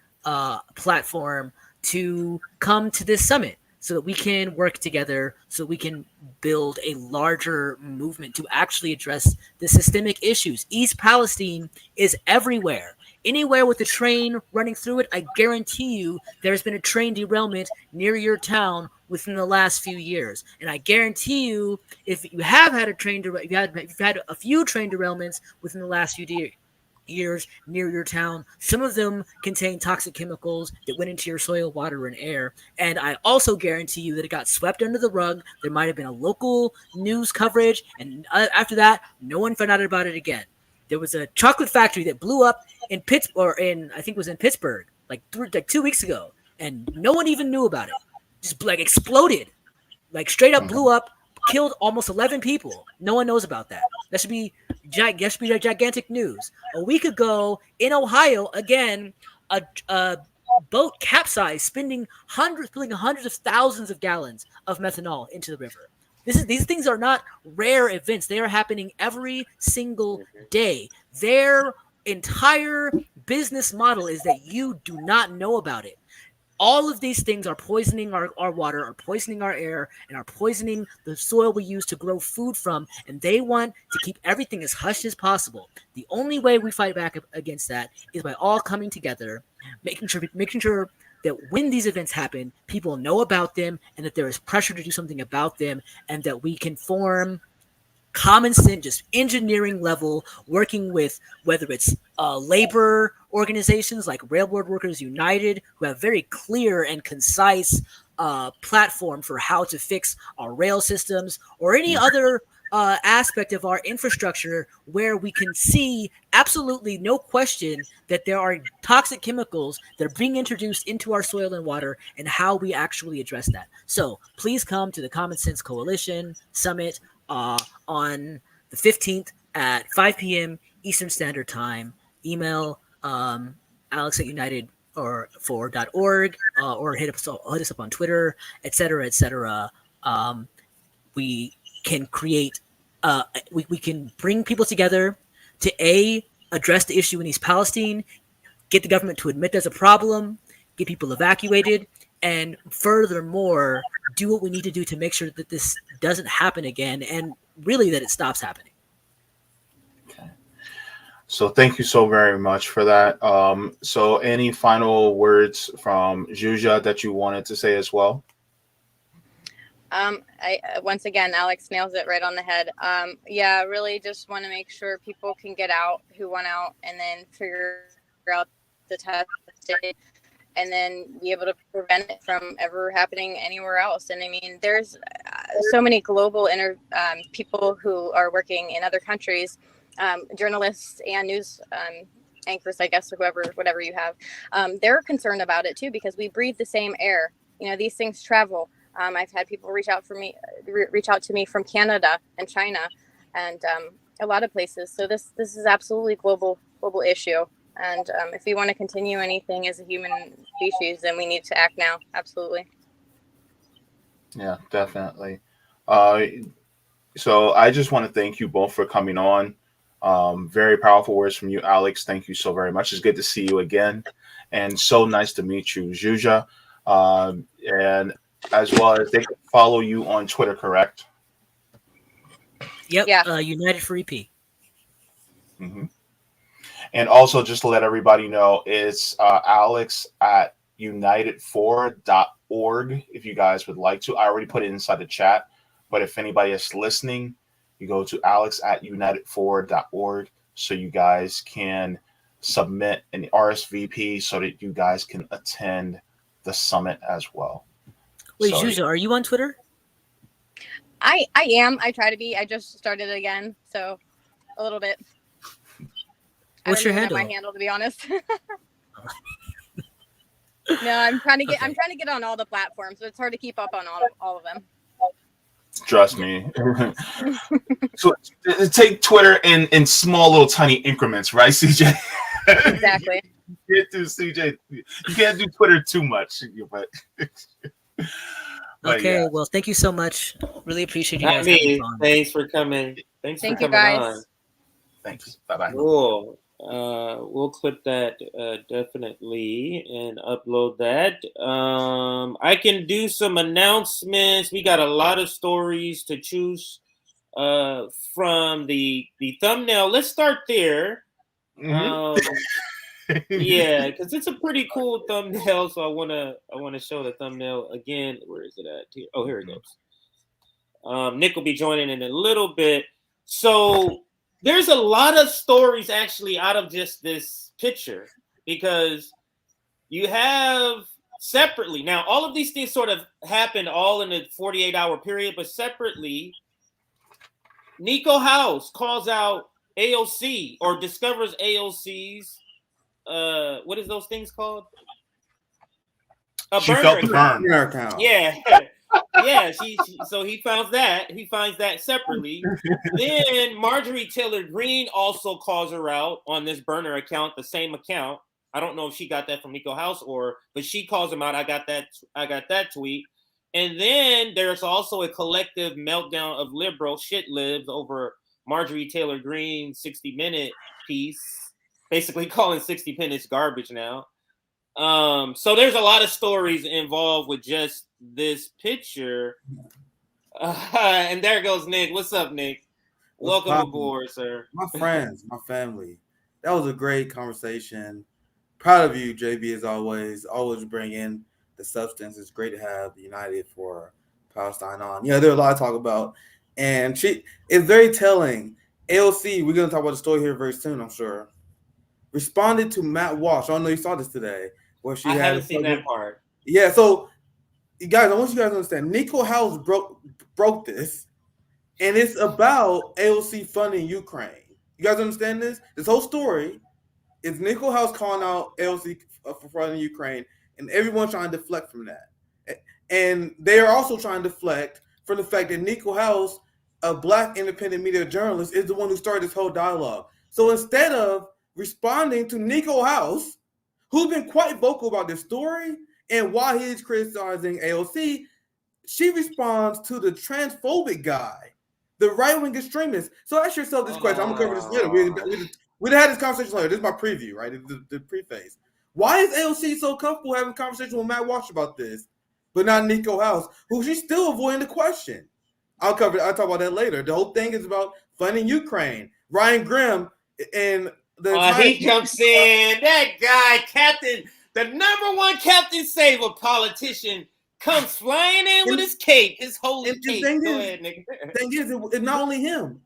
Speaker 6: platform to come to this summit so that we can work together, so we can build a larger movement to actually address the systemic issues. East Palestine is everywhere. Anywhere with a train running through it, I guarantee you there's been a train derailment near your town within the last few years. And I guarantee you, if you have had if you've had a few train derailments within the last few years near your town, some of them contain toxic chemicals that went into your soil, water, and air. And I also guarantee you that it got swept under the rug. There might have been a local news coverage, and after that, no one found out about it again. There was a chocolate factory that blew up in Pittsburgh, I think it was in Pittsburgh, like 2 weeks ago, and no one even knew about it. Just like exploded, like straight up blew up, killed almost 11 people. No one knows about that. That should be gigantic news. A week ago in Ohio, again, a boat capsized, spilling hundreds of thousands of gallons of methanol into the river. These things are not rare events. They are happening every single day. Their entire business model is that you do not know about it. All of these things are poisoning our water, are poisoning our air, and are poisoning the soil we use to grow food from. And they want to keep everything as hushed as possible. The only way we fight back against that is by all coming together, making sure that when these events happen, people know about them and that there is pressure to do something about them, and that we can form common sense, just engineering level, working with whether it's labor organizations like Railroad Workers United, who have very clear and concise platform for how to fix our rail systems, or any other aspect of our infrastructure where we can see absolutely no question that there are toxic chemicals that are being introduced into our soil and water, and how we actually address that. So please come to the Common Sense Coalition Summit on the 15th at 5 p.m. Eastern Standard Time. Email Alex at United or for.org, or hit us up on Twitter, etc., etc. We can create, we can bring people together to address the issue in East Palestine, get the government to admit there's a problem, get people evacuated, and furthermore, do what we need to do to make sure that this doesn't happen again, and really that it stops happening.
Speaker 4: So thank you so very much for that. So any final words from Juja that you wanted to say as well?
Speaker 5: I once again, Alex nails it right on the head. Yeah, really just want to make sure people can get out who want out, and then figure out the test and then be able to prevent it from ever happening anywhere else. And I mean, there's so many global people who are working in other countries, journalists and news anchors, I guess, or whatever you have. They're concerned about it too, because we breathe the same air. You know, these things travel. I've had people reach out to me from Canada and China, and a lot of places. So this is absolutely global issue. And if we want to continue anything as a human species, then we need to act now. Absolutely.
Speaker 4: Yeah, definitely. So I just want to thank you both for coming on. Very powerful words from you, Alex. Thank you so very much. It's good to see you again, and so nice to meet you, Juja. And as well as they can follow you on Twitter, correct?
Speaker 6: Yep.
Speaker 5: Yeah.
Speaker 6: United for EP.
Speaker 4: Mm-hmm. And also, just to let everybody know, it's Alex at united4.org if you guys would like to. I already put it inside the chat, but if anybody is listening, you go to Alex at united4.org so you guys can submit an RSVP so that you guys can attend the summit as well.
Speaker 6: Wait,
Speaker 4: So,
Speaker 6: Juja, are you on Twitter?
Speaker 5: I am. I try to be. I just started again, so a little bit.
Speaker 6: What's your handle?
Speaker 5: My handle, to be honest. No, I'm trying to get.
Speaker 6: Okay.
Speaker 5: I'm trying to get on all the platforms, but it's hard to keep up on all of them.
Speaker 4: Trust me. So take Twitter in small little tiny increments, right, CJ?
Speaker 5: Exactly.
Speaker 4: You can't do CJ. You can't do Twitter too much, but
Speaker 6: Okay,
Speaker 4: yeah.
Speaker 6: well, thank you so much. Really appreciate you
Speaker 3: Not
Speaker 6: guys having
Speaker 3: me.
Speaker 6: me on.
Speaker 3: Thanks for coming.
Speaker 5: Thank
Speaker 3: for
Speaker 5: you,
Speaker 3: coming
Speaker 5: guys.
Speaker 3: on.
Speaker 4: Thanks. Bye-bye.
Speaker 3: Cool. We'll clip that definitely and upload that. I can do some announcements. We got a lot of stories to choose from the thumbnail. Let's start there. Yeah, because it's a pretty cool thumbnail. So I wanna show the thumbnail again. Where is it at? Here. Oh, here it goes. Nick will be joining in a little bit. So there's a lot of stories actually out of just this picture, because you have separately now, all of these things sort of happened all in a 48-hour period, but separately, Niko House calls out AOC or discovers AOC'S. What is those things called?
Speaker 4: She felt the burn.
Speaker 7: Account.
Speaker 3: Yeah. Yeah, so he finds that separately. Then Marjorie Taylor Greene also calls her out on this burner account, the same account. I don't know if she got that from Niko House but she calls him out. I got that tweet. And then there's also a collective meltdown of liberal shit libs over Marjorie Taylor Greene's 60-minute piece, basically calling 60 Minutes garbage now. So there's a lot of stories involved with just this picture. And there goes Nick. What's up, Nick? Welcome aboard, sir.
Speaker 7: My friends, my family. That was a great conversation. Proud of you, JB, as always. Always bring in the substance. It's great to have United for Palestine on. Yeah, there's a lot to talk about. And it's very telling. AOC, we're going to talk about the story here very soon, I'm sure, responded to Matt Walsh. I don't know if you saw this today. Where I
Speaker 3: haven't seen that part.
Speaker 7: Yeah, so you guys, I want you guys to understand. Niko House broke this, and it's about AOC funding Ukraine. You guys understand this? This whole story is Niko House calling out AOC for funding Ukraine, and everyone trying to deflect from that. And they are also trying to deflect from the fact that Niko House, a Black independent media journalist, is the one who started this whole dialogue. So instead of responding to Niko House, who's been quite vocal about this story and why he's criticizing AOC, she responds to the transphobic guy, the right-wing extremist. So ask yourself this question. I'm going to cover this later. We'd had this conversation later. This is my preview, right? The preface. Why is AOC so comfortable having a conversation with Matt Walsh about this, but not Niko House, who she's still avoiding the question? I'll talk about that later. The whole thing is about funding Ukraine. Ryan Grimm and
Speaker 3: He jumps in. That guy, Captain, the number one Captain Save, a politician, comes flying in with his cape, his holy cape. Go ahead, nigga.
Speaker 7: Thing is, it's not only him.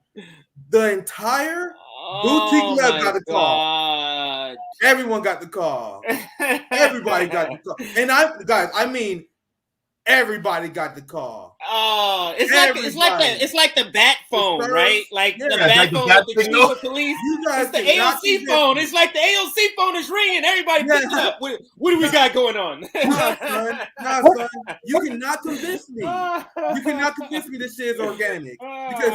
Speaker 7: The entire boutique lab got the call. Everyone got the call. Everybody got the call. And I mean, everybody got the call.
Speaker 3: Oh, it's like the bat phone, right? Like the bat phone with the chief of police. It's the AOC phone. It's like the AOC phone is ringing. Everybody picks up. What do we got going on?
Speaker 7: Nah, son. You cannot convince me. You cannot convince me this shit is organic because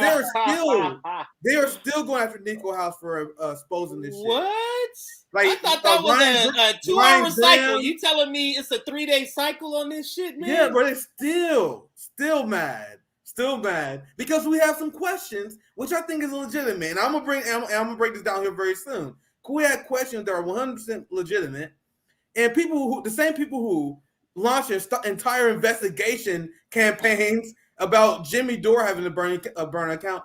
Speaker 7: they are still going after Niko House for exposing this shit.
Speaker 3: What?
Speaker 7: Like,
Speaker 3: I thought that was a 2-hour cycle. You telling me it's a 3-day cycle on this shit, man?
Speaker 7: Yeah, but it's still mad. Still mad because we have some questions, which I think is legitimate. And I'm gonna break this down here very soon. We had questions that are 100% legitimate, and the same people who launched entire investigation campaigns about Jimmy Dore having a burn account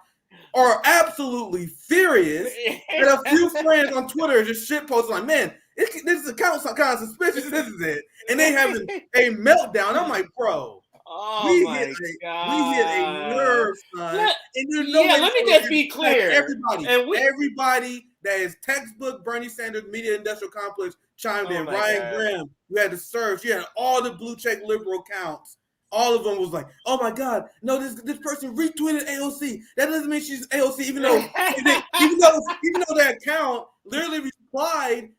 Speaker 7: are absolutely furious. And a few friends on Twitter just shit posting like, man, this account's kind of suspicious, isn't it? And they having a meltdown. I'm like, bro, we hit a nerve, son.
Speaker 3: Let me just be clear.
Speaker 7: Everybody that is textbook Bernie Sanders media industrial complex chimed in. Ryan Graham, you had to search. You had all the blue check liberal accounts. All of them was like, "Oh my God, no! This person retweeted AOC. That doesn't mean she's AOC, even though that account literally replied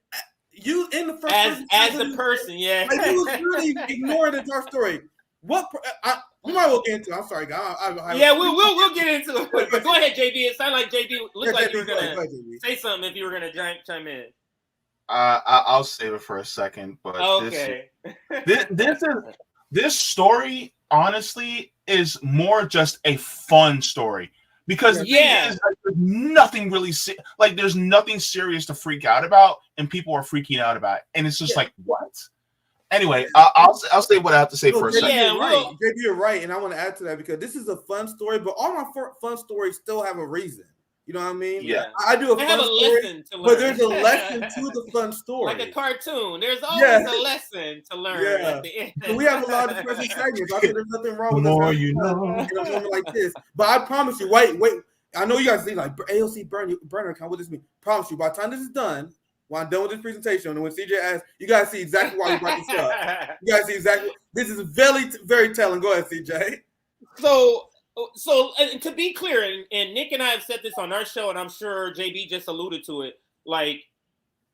Speaker 7: you in the first
Speaker 3: as the person, yeah.
Speaker 7: Like he was really ignoring the entire story. We might well get into it. I'm sorry, guys.
Speaker 3: We'll get into it. But go ahead, JB. It sounded like JB looked like you were gonna say something if you were gonna chime in.
Speaker 4: I'll save it for a second, but
Speaker 3: okay.
Speaker 4: This story, honestly, is more just a fun story because there's nothing really there's nothing serious to freak out about, and people are freaking out about it, and it's just like what? Anyway, I'll say what I have to say for a second.
Speaker 7: JB, you're right, and I want to add to that because this is a fun story, but all my fun stories still have a reason. You know what I mean?
Speaker 3: Yeah.
Speaker 7: I do a fun story, but there's a lesson to the fun story.
Speaker 3: Like a cartoon. There's always a lesson to learn at the end.
Speaker 7: So we have a lot of depressing segments. I think there's nothing wrong with
Speaker 4: more you know.
Speaker 7: In a moment like this. But I promise you, wait. I know you guys think like AOC burner account. What does this mean? Promise you, by the time this is done, when I'm done with this presentation, and when CJ asks, you guys see exactly why we brought this up. You guys see exactly. This is very, very telling. Go ahead, CJ.
Speaker 3: So to be clear, and Nick and I have said this on our show, and I'm sure JB just alluded to it, like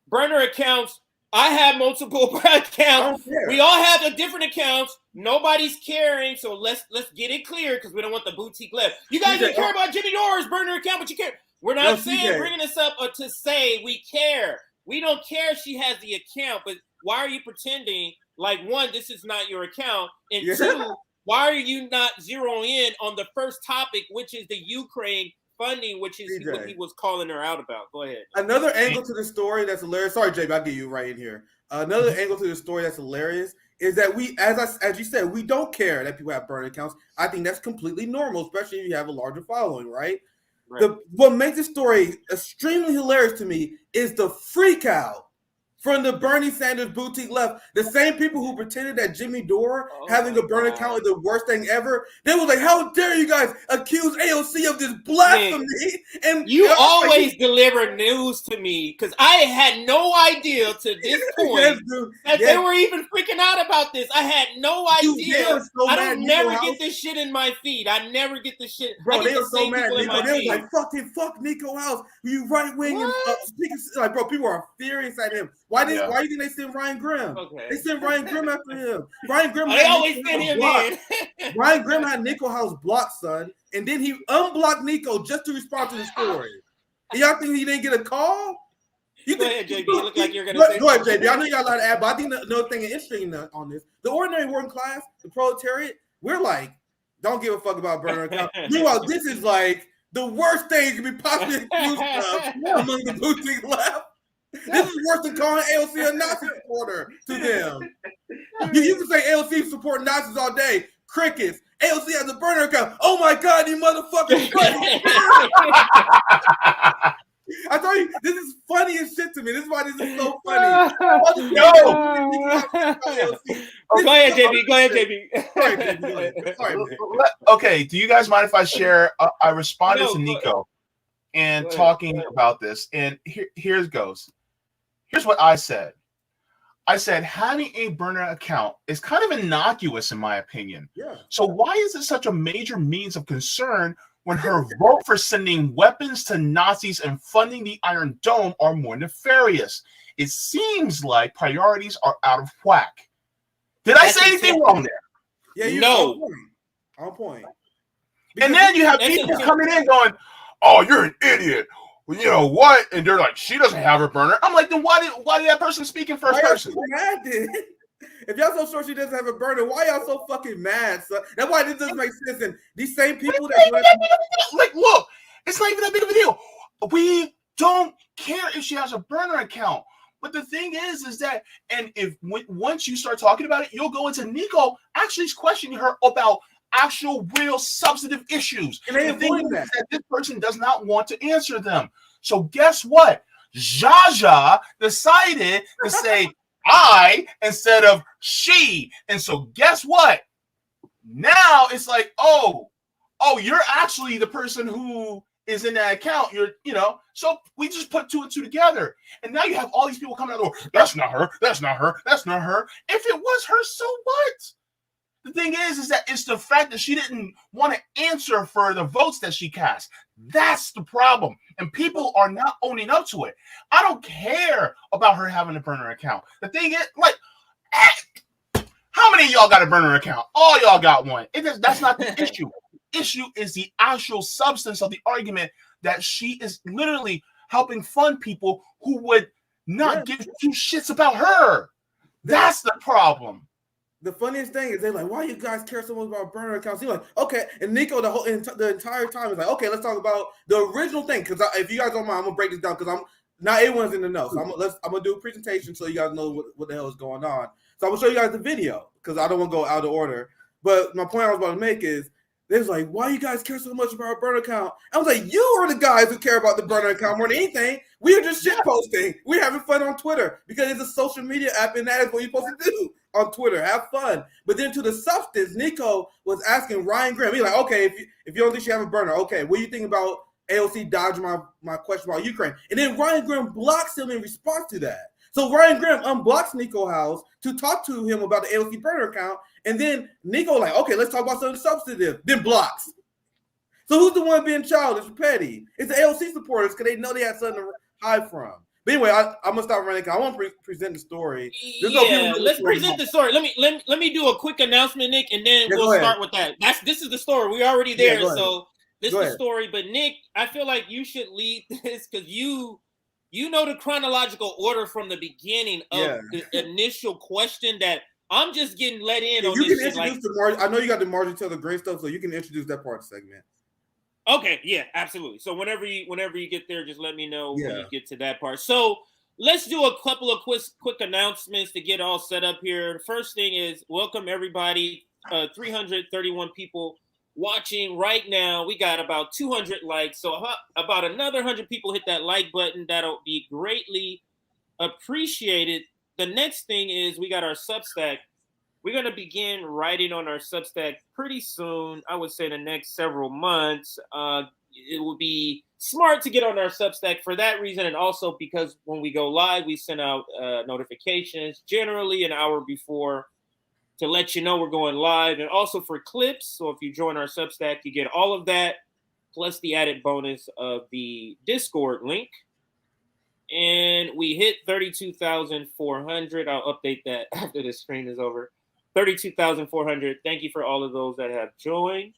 Speaker 3: burner accounts, I have multiple accounts. We all have different accounts. Nobody's caring, so let's get it clear because we don't want the boutique left. You guys don't care about Jimmy Dore's burner account, but you care. We're not bringing this up to say we care. We don't care if she has the account, but why are you pretending like, one, this is not your account, and two, why are you not zeroing in on the first topic, which is the Ukraine funding, which is what he was calling her out about? Go ahead.
Speaker 7: Another angle to the story that's hilarious. Sorry, JB, I'll get you right in here. Another angle to the story that's hilarious is that we, as you said, we don't care that people have burner accounts. I think that's completely normal, especially if you have a larger following, right? What makes this story extremely hilarious to me is the freak out from the Bernie Sanders boutique left. The same people who pretended that Jimmy Dore having a burner account is the worst thing ever. They was like, how dare you guys accuse AOC of this blasphemy? And
Speaker 3: you always deliver news to me because I had no idea to this point that they were even freaking out about this. I had no idea. I don't never get this shit in my feed. I never get this shit.
Speaker 7: Bro, they were so mad. They was like, fuck Niko House. You right wing and like, bro, people are furious at him. Why do you think they sent Ryan Graham? They sent Ryan Graham after him. Ryan Graham.
Speaker 3: They always send him in.
Speaker 7: Ryan Graham had Niko House blocked, son, and then he unblocked Niko just to respond to the story. And y'all think he didn't get a call?
Speaker 3: Go ahead, JB. You look like you're gonna say.
Speaker 7: Go ahead, JB. I know you got a lot to add, but I think another thing interesting on this: the ordinary working class, the proletariat, we're like, don't give a fuck about burner account. Meanwhile, this is like the worst thing you could be possibly accused of among the boutique left. This is worse than calling AOC a Nazi supporter to them. You can say AOC support Nazis all day. Crickets. AOC has a burner account. Oh my God, you motherfuckers. I told you this is funny as shit to me. This is why this is so funny.
Speaker 4: Yo!
Speaker 3: Go ahead, JB. Go ahead, JB.
Speaker 7: Sorry, JB. Go ahead. Sorry, man.
Speaker 4: Okay, do you guys mind if I share? I responded
Speaker 3: No,
Speaker 4: to Niko and
Speaker 3: go ahead.
Speaker 4: talking about this, and here it goes. Here's what I said. I said having a burner account is kind of innocuous in my opinion.
Speaker 7: Yeah.
Speaker 4: So why is it such a major means of concern when her vote for sending weapons to Nazis and funding the Iron Dome are more nefarious? It seems like priorities are out of whack. Did I say anything wrong there?
Speaker 7: Yeah, you
Speaker 3: No.
Speaker 7: On point.
Speaker 4: And then you have people coming in going, "Oh, you're an idiot." Well, you know what? And they're like, "She doesn't have her burner." I'm like, then why did that person speak in first person?
Speaker 7: Why y'all so mad, then? If y'all so sure she doesn't have a burner, why y'all so fucking mad? So that's why this doesn't make sense. And these same people
Speaker 4: like, look, it's not even that big of a deal. We don't care if she has a burner account. But the thing is that, and once you start talking about it, you'll go into Niko actually questioning her about actual, real, substantive issues.
Speaker 7: And they
Speaker 4: the thing
Speaker 7: avoid
Speaker 4: is that this person does not want to answer them. So guess what? Jaja decided to say I instead of she. And so guess what? Now it's like, oh, you're actually the person who is in that account. So we just put two and two together. And now you have all these people coming out the door. That's not her. That's not her. That's not her. If it was her, so what? The thing is that it's the fact that she didn't want to answer for the votes that she cast. That's the problem. And people are not owning up to it. I don't care about her having a burner account. The thing is, like, how many of y'all got a burner account? All y'all got one. That's not the issue. The issue is the actual substance of the argument that she is literally helping fund people who would not give two shits about her. That's the problem.
Speaker 7: The funniest thing is they're like, why you guys care so much about burner accounts? You're like, okay. And Niko the entire time is like, okay, let's talk about the original thing. Because if you guys don't mind, I'm gonna break this down because not everyone's in the know. So I'm gonna do a presentation so you guys know what the hell is going on. So I'm gonna show you guys the video because I don't want to go out of order. But my point I was about to make is they're like, why you guys care so much about a burner account? I was like, you are the guys who care about the burner account more than anything. We are just shit posting. We're having fun on Twitter because it's a social media app and that is what you're supposed to do on Twitter. Have fun. But then to the substance, Niko was asking Ryan Graham. He's like, okay, if you don't think she have a burner, okay, what do you think about AOC dodging my question about Ukraine? And then Ryan Graham blocks him in response to that. So Ryan Graham unblocks Niko House to talk to him about the AOC burner account. And then Niko like, okay, let's talk about something substantive. Then blocks. So who's the one being childish or petty? It's the AOC supporters because they know they had something to hide from. But anyway, I'm gonna stop running. I want to present the story.
Speaker 3: Let's present the story. Let me do a quick announcement, Nick, and then we'll start with that. This is the story. We're already there, so this is the story. But Nick, I feel like you should lead this because you know the chronological order from the beginning of the initial question that I'm just getting let in on.
Speaker 7: You can introduce I know you got the Marjorie Taylor Greene stuff, so you can introduce that part of the segment.
Speaker 3: Okay, yeah, absolutely. So whenever you get there, just let me know when you get to that part. So let's do a couple of quick announcements to get all set up here. The first thing is welcome everybody. 331 people watching right now. We got about 200 likes, so about another 100 people hit that like button. That'll be greatly appreciated. The next thing is we got our Substack. We're going to begin writing on our Substack pretty soon. I would say the next several months. It would be smart to get on our Substack for that reason, and also because when we go live, we send out notifications generally an hour before to let you know we're going live, and also for clips. So if you join our Substack, you get all of that, plus the added bonus of the Discord link. And we hit 32,400. I'll update that after the screen is over. 32,400. Thank you for all of those that have joined.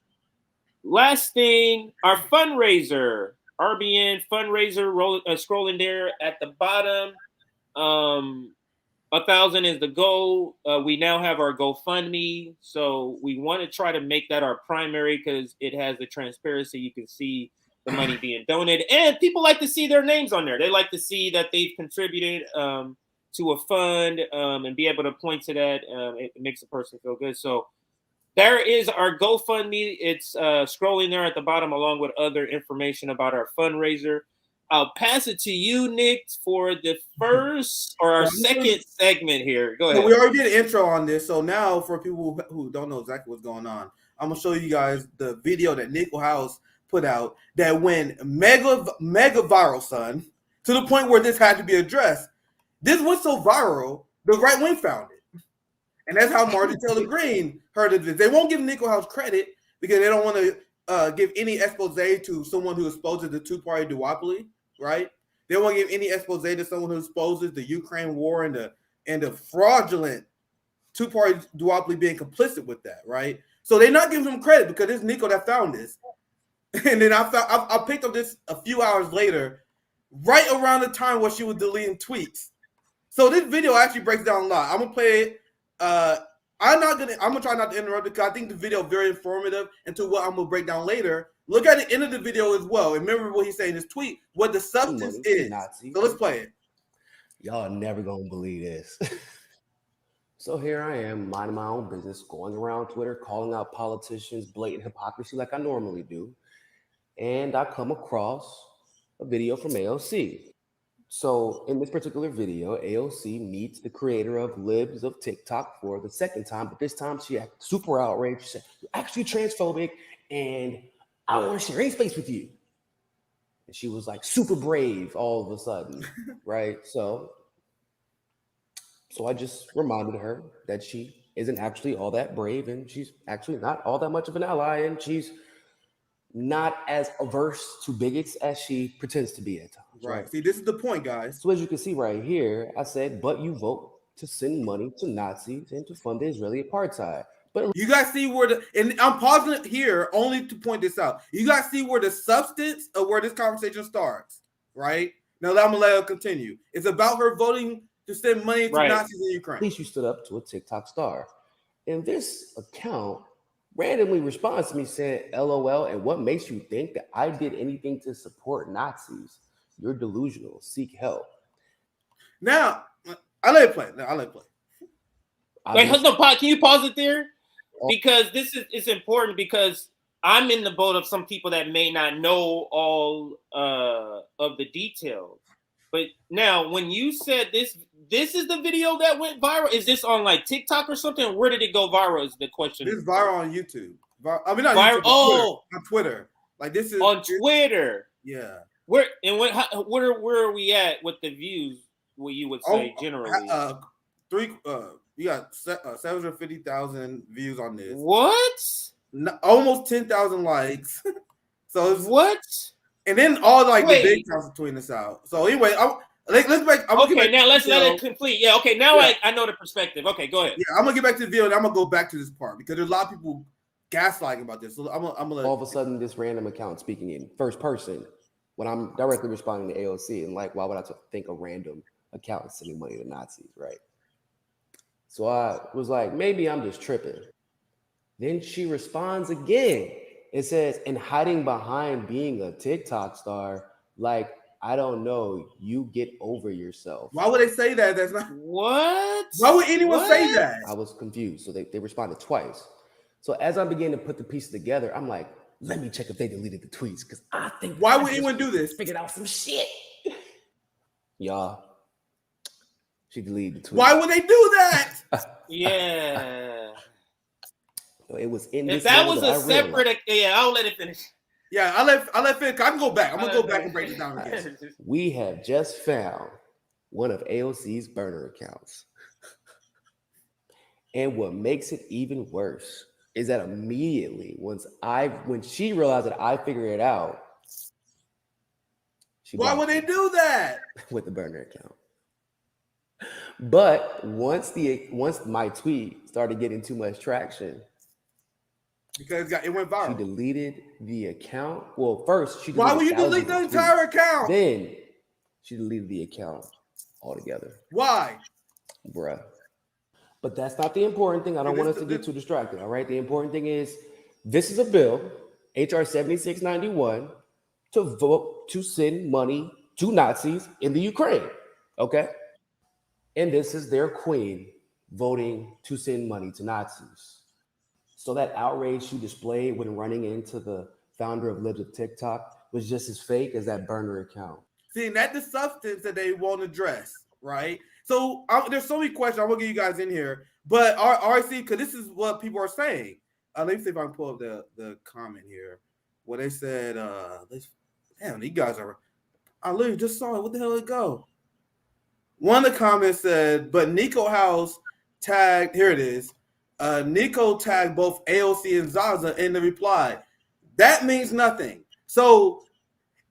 Speaker 3: Last thing, our fundraiser, RBN fundraiser, scrolling there at the bottom. 1,000 is the goal. We now have our GoFundMe, so we want to try to make that our primary because it has the transparency. You can see the money being donated, and people like to see their names on there. They like to see that they've contributed to a fund and be able to point to that. It makes a person feel good. So there is our GoFundMe. It's scrolling there at the bottom along with other information about our fundraiser. I'll pass it to you, Nick, for the first or our second segment here. Go ahead.
Speaker 7: So we already did an intro on this. So now for people who don't know exactly what's going on, I'm gonna show you guys the video that Niko House put out that went mega viral, son, to the point where this had to be addressed. This went so viral, the right wing found it. And that's how Marjorie Taylor Greene heard of this. They won't give Niko House credit because they don't want to give any expose to someone who exposes the two-party duopoly, right? They won't give any expose to someone who exposes the Ukraine war and the fraudulent two-party duopoly being complicit with that, right? So they're not giving him credit because it's Niko that found this. And then I picked up this a few hours later, right around the time where she was deleting tweets. So this video actually breaks down a lot. I'm gonna play it. I'm gonna try not to interrupt it because I think the video is very informative into what I'm gonna break down later. Look at the end of the video as well. And remember what he's saying in his tweet, what the substance is.
Speaker 8: Nazi.
Speaker 7: So let's play it.
Speaker 8: Y'all never gonna believe this. So here I am, minding my own business, going around Twitter, calling out politicians, blatant hypocrisy like I normally do. And I come across a video from AOC. So in this particular video, AOC meets the creator of Libs of TikTok for the second time, but this time she acted super outraged. She said, "You're actually transphobic, and I don't want to share any space with you." And she was like super brave all of a sudden, right? So I just reminded her that she isn't actually all that brave, and she's actually not all that much of an ally, and she's not as averse to bigots as she pretends to be at times.
Speaker 7: Right. See, this is the point, guys.
Speaker 8: So as you can see right here, I said, but you vote to send money to Nazis and to fund the Israeli apartheid. But
Speaker 7: you guys see where and I'm pausing it here only to point this out. You guys see where the substance of where this conversation starts, right? Now I'm gonna let her continue. It's about her voting to send money to Nazis in Ukraine.
Speaker 8: At least you stood up to a TikTok star. And this account randomly responds to me saying, "LOL, and what makes you think that I did anything to support Nazis? You're delusional. Seek help."
Speaker 7: Now, I let it play.
Speaker 3: Wait, hold on, can you pause it there? Because this is important because I'm in the boat of some people that may not know all of the details. But now, when you said this is the video that went viral. Is this on like TikTok or something? Where did it go viral? Is the question.
Speaker 7: This is viral on YouTube. I mean, not
Speaker 3: viral.
Speaker 7: YouTube, on Twitter. Like this is
Speaker 3: on Twitter.
Speaker 7: Yeah.
Speaker 3: Where are we at with the views? What you would say generally?
Speaker 7: You got 750,000 views on this.
Speaker 3: What?
Speaker 7: Almost 10,000 likes. So it's
Speaker 3: what?
Speaker 7: And then all like the big accounts tweeting this out. So anyway, let's make.
Speaker 3: Now let's let it complete. Yeah. Okay. Now I know the perspective. Okay. Go ahead.
Speaker 7: Yeah. I'm gonna get back to the video and I'm gonna go back to this part because there's a lot of people gaslighting about this. So I'm gonna
Speaker 8: all of a sudden this random account speaking in first person when I'm directly responding to AOC and like, why would I think a random account is sending money to Nazis, right? So I was like, maybe I'm just tripping. Then she responds again. It says, and hiding behind being a TikTok star, like, I don't know, you get over yourself.
Speaker 7: Why would they say that? That's not
Speaker 3: what?
Speaker 7: Why would anyone say that?
Speaker 8: I was confused. So they responded twice. So as I began to put the pieces together, I'm like, let me check if they deleted the tweets. Because I think
Speaker 7: why would anyone do this?
Speaker 8: Figured out some shit. Y'all. She deleted the tweet.
Speaker 7: Why would they do that?
Speaker 3: Yeah.
Speaker 8: It was in
Speaker 3: if
Speaker 8: this
Speaker 3: that was a separate, I'll let it finish.
Speaker 7: Yeah, I'll let finish. I can go back. I'm gonna go back and break it down again.
Speaker 8: We have just found one of AOC's burner accounts. And what makes it even worse is that immediately when she realized that I figured it out,
Speaker 7: why would they do that?
Speaker 8: With the burner account. But once my tweet started getting too much traction,
Speaker 7: because it went viral.
Speaker 8: She deleted the account. Well, first she
Speaker 7: why would you delete the entire account?
Speaker 8: Then she deleted the account altogether.
Speaker 7: Why?
Speaker 8: Bruh. But that's not the important thing. I don't want us to get too distracted. All right. The important thing is this is a bill, HR 7691, to vote to send money to Nazis in the Ukraine. Okay. And this is their queen voting to send money to Nazis. So that outrage she displayed when running into the founder of Libs of TikTok was just as fake as that burner account.
Speaker 7: seeing that the substance that they won't address, right? So there's so many questions. I'm gonna get you guys in here, but RC, because this is what people are saying. Let me see if I can pull up the comment here. What they said. Damn, these guys are. I literally just saw it. What the hell did it go? One of the comments said, but Niko House tagged. Here it is. Niko tagged both AOC and Zaza in the reply. That means nothing. So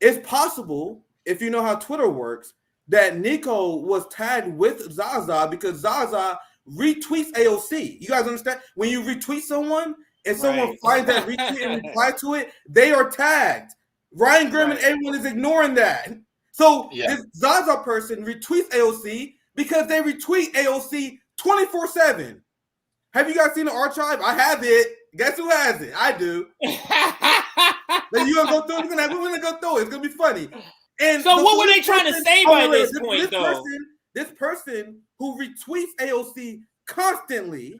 Speaker 7: it's possible, if you know how Twitter works, that Niko was tagged with Zaza because Zaza retweets AOC. You guys understand? When you retweet someone and someone finds that retweet and reply to it, they are tagged. Ryan Grimm and everyone is ignoring that. So this Zaza person retweets AOC because they retweet AOC 24/7. Have you guys seen the archive? I have it. Guess who has it? I do. Then you gonna go through it? We're gonna go through it. It's gonna be funny. And
Speaker 3: so what were they trying to say by this point, though?
Speaker 7: This person who retweets AOC constantly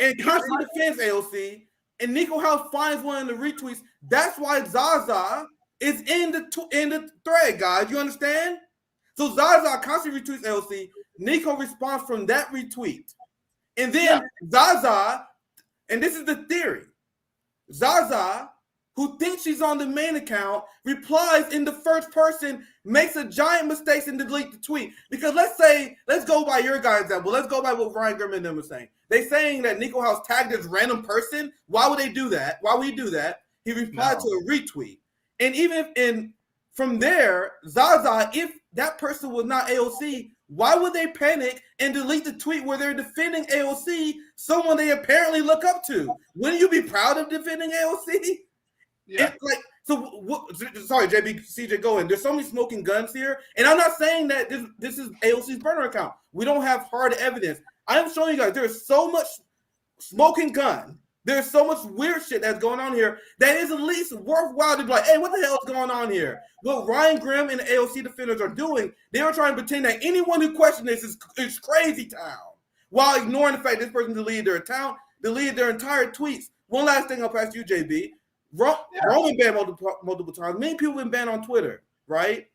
Speaker 7: and constantly defends AOC, and Niko House finds one of the retweets. That's why Zaza is in the thread, guys. You understand? So Zaza constantly retweets AOC. Niko responds from that retweet. And then Zaza, and this is the theory, Zaza, who thinks she's on the main account, replies in the first person, makes a giant mistake and delete the tweet. Because let's go by your guys' example. Let's go by what Ryan Grimm and them were saying. They're saying that Niko House tagged this random person. Why would they do that? Why would he do that? He replied to a retweet. And even from there, Zaza, if that person was not AOC, why would they panic and delete the tweet where they're defending AOC, someone they apparently look up to? Wouldn't you be proud of defending AOC? Yeah. Sorry, JB, CJ, go in. There's so many smoking guns here. And I'm not saying that this is AOC's burner account. We don't have hard evidence. I'm showing you guys there's so much smoking gun. There's so much weird shit that's going on here that is at least worthwhile to be like, hey, what the hell is going on here? What Ryan Grimm and the AOC defenders are doing, they are trying to pretend that anyone who questions this is crazy town, while ignoring the fact this person deleted their account, deleted their entire tweets. One last thing I'll pass to you, JB. Roman banned multiple times. Many people have been banned on Twitter, right?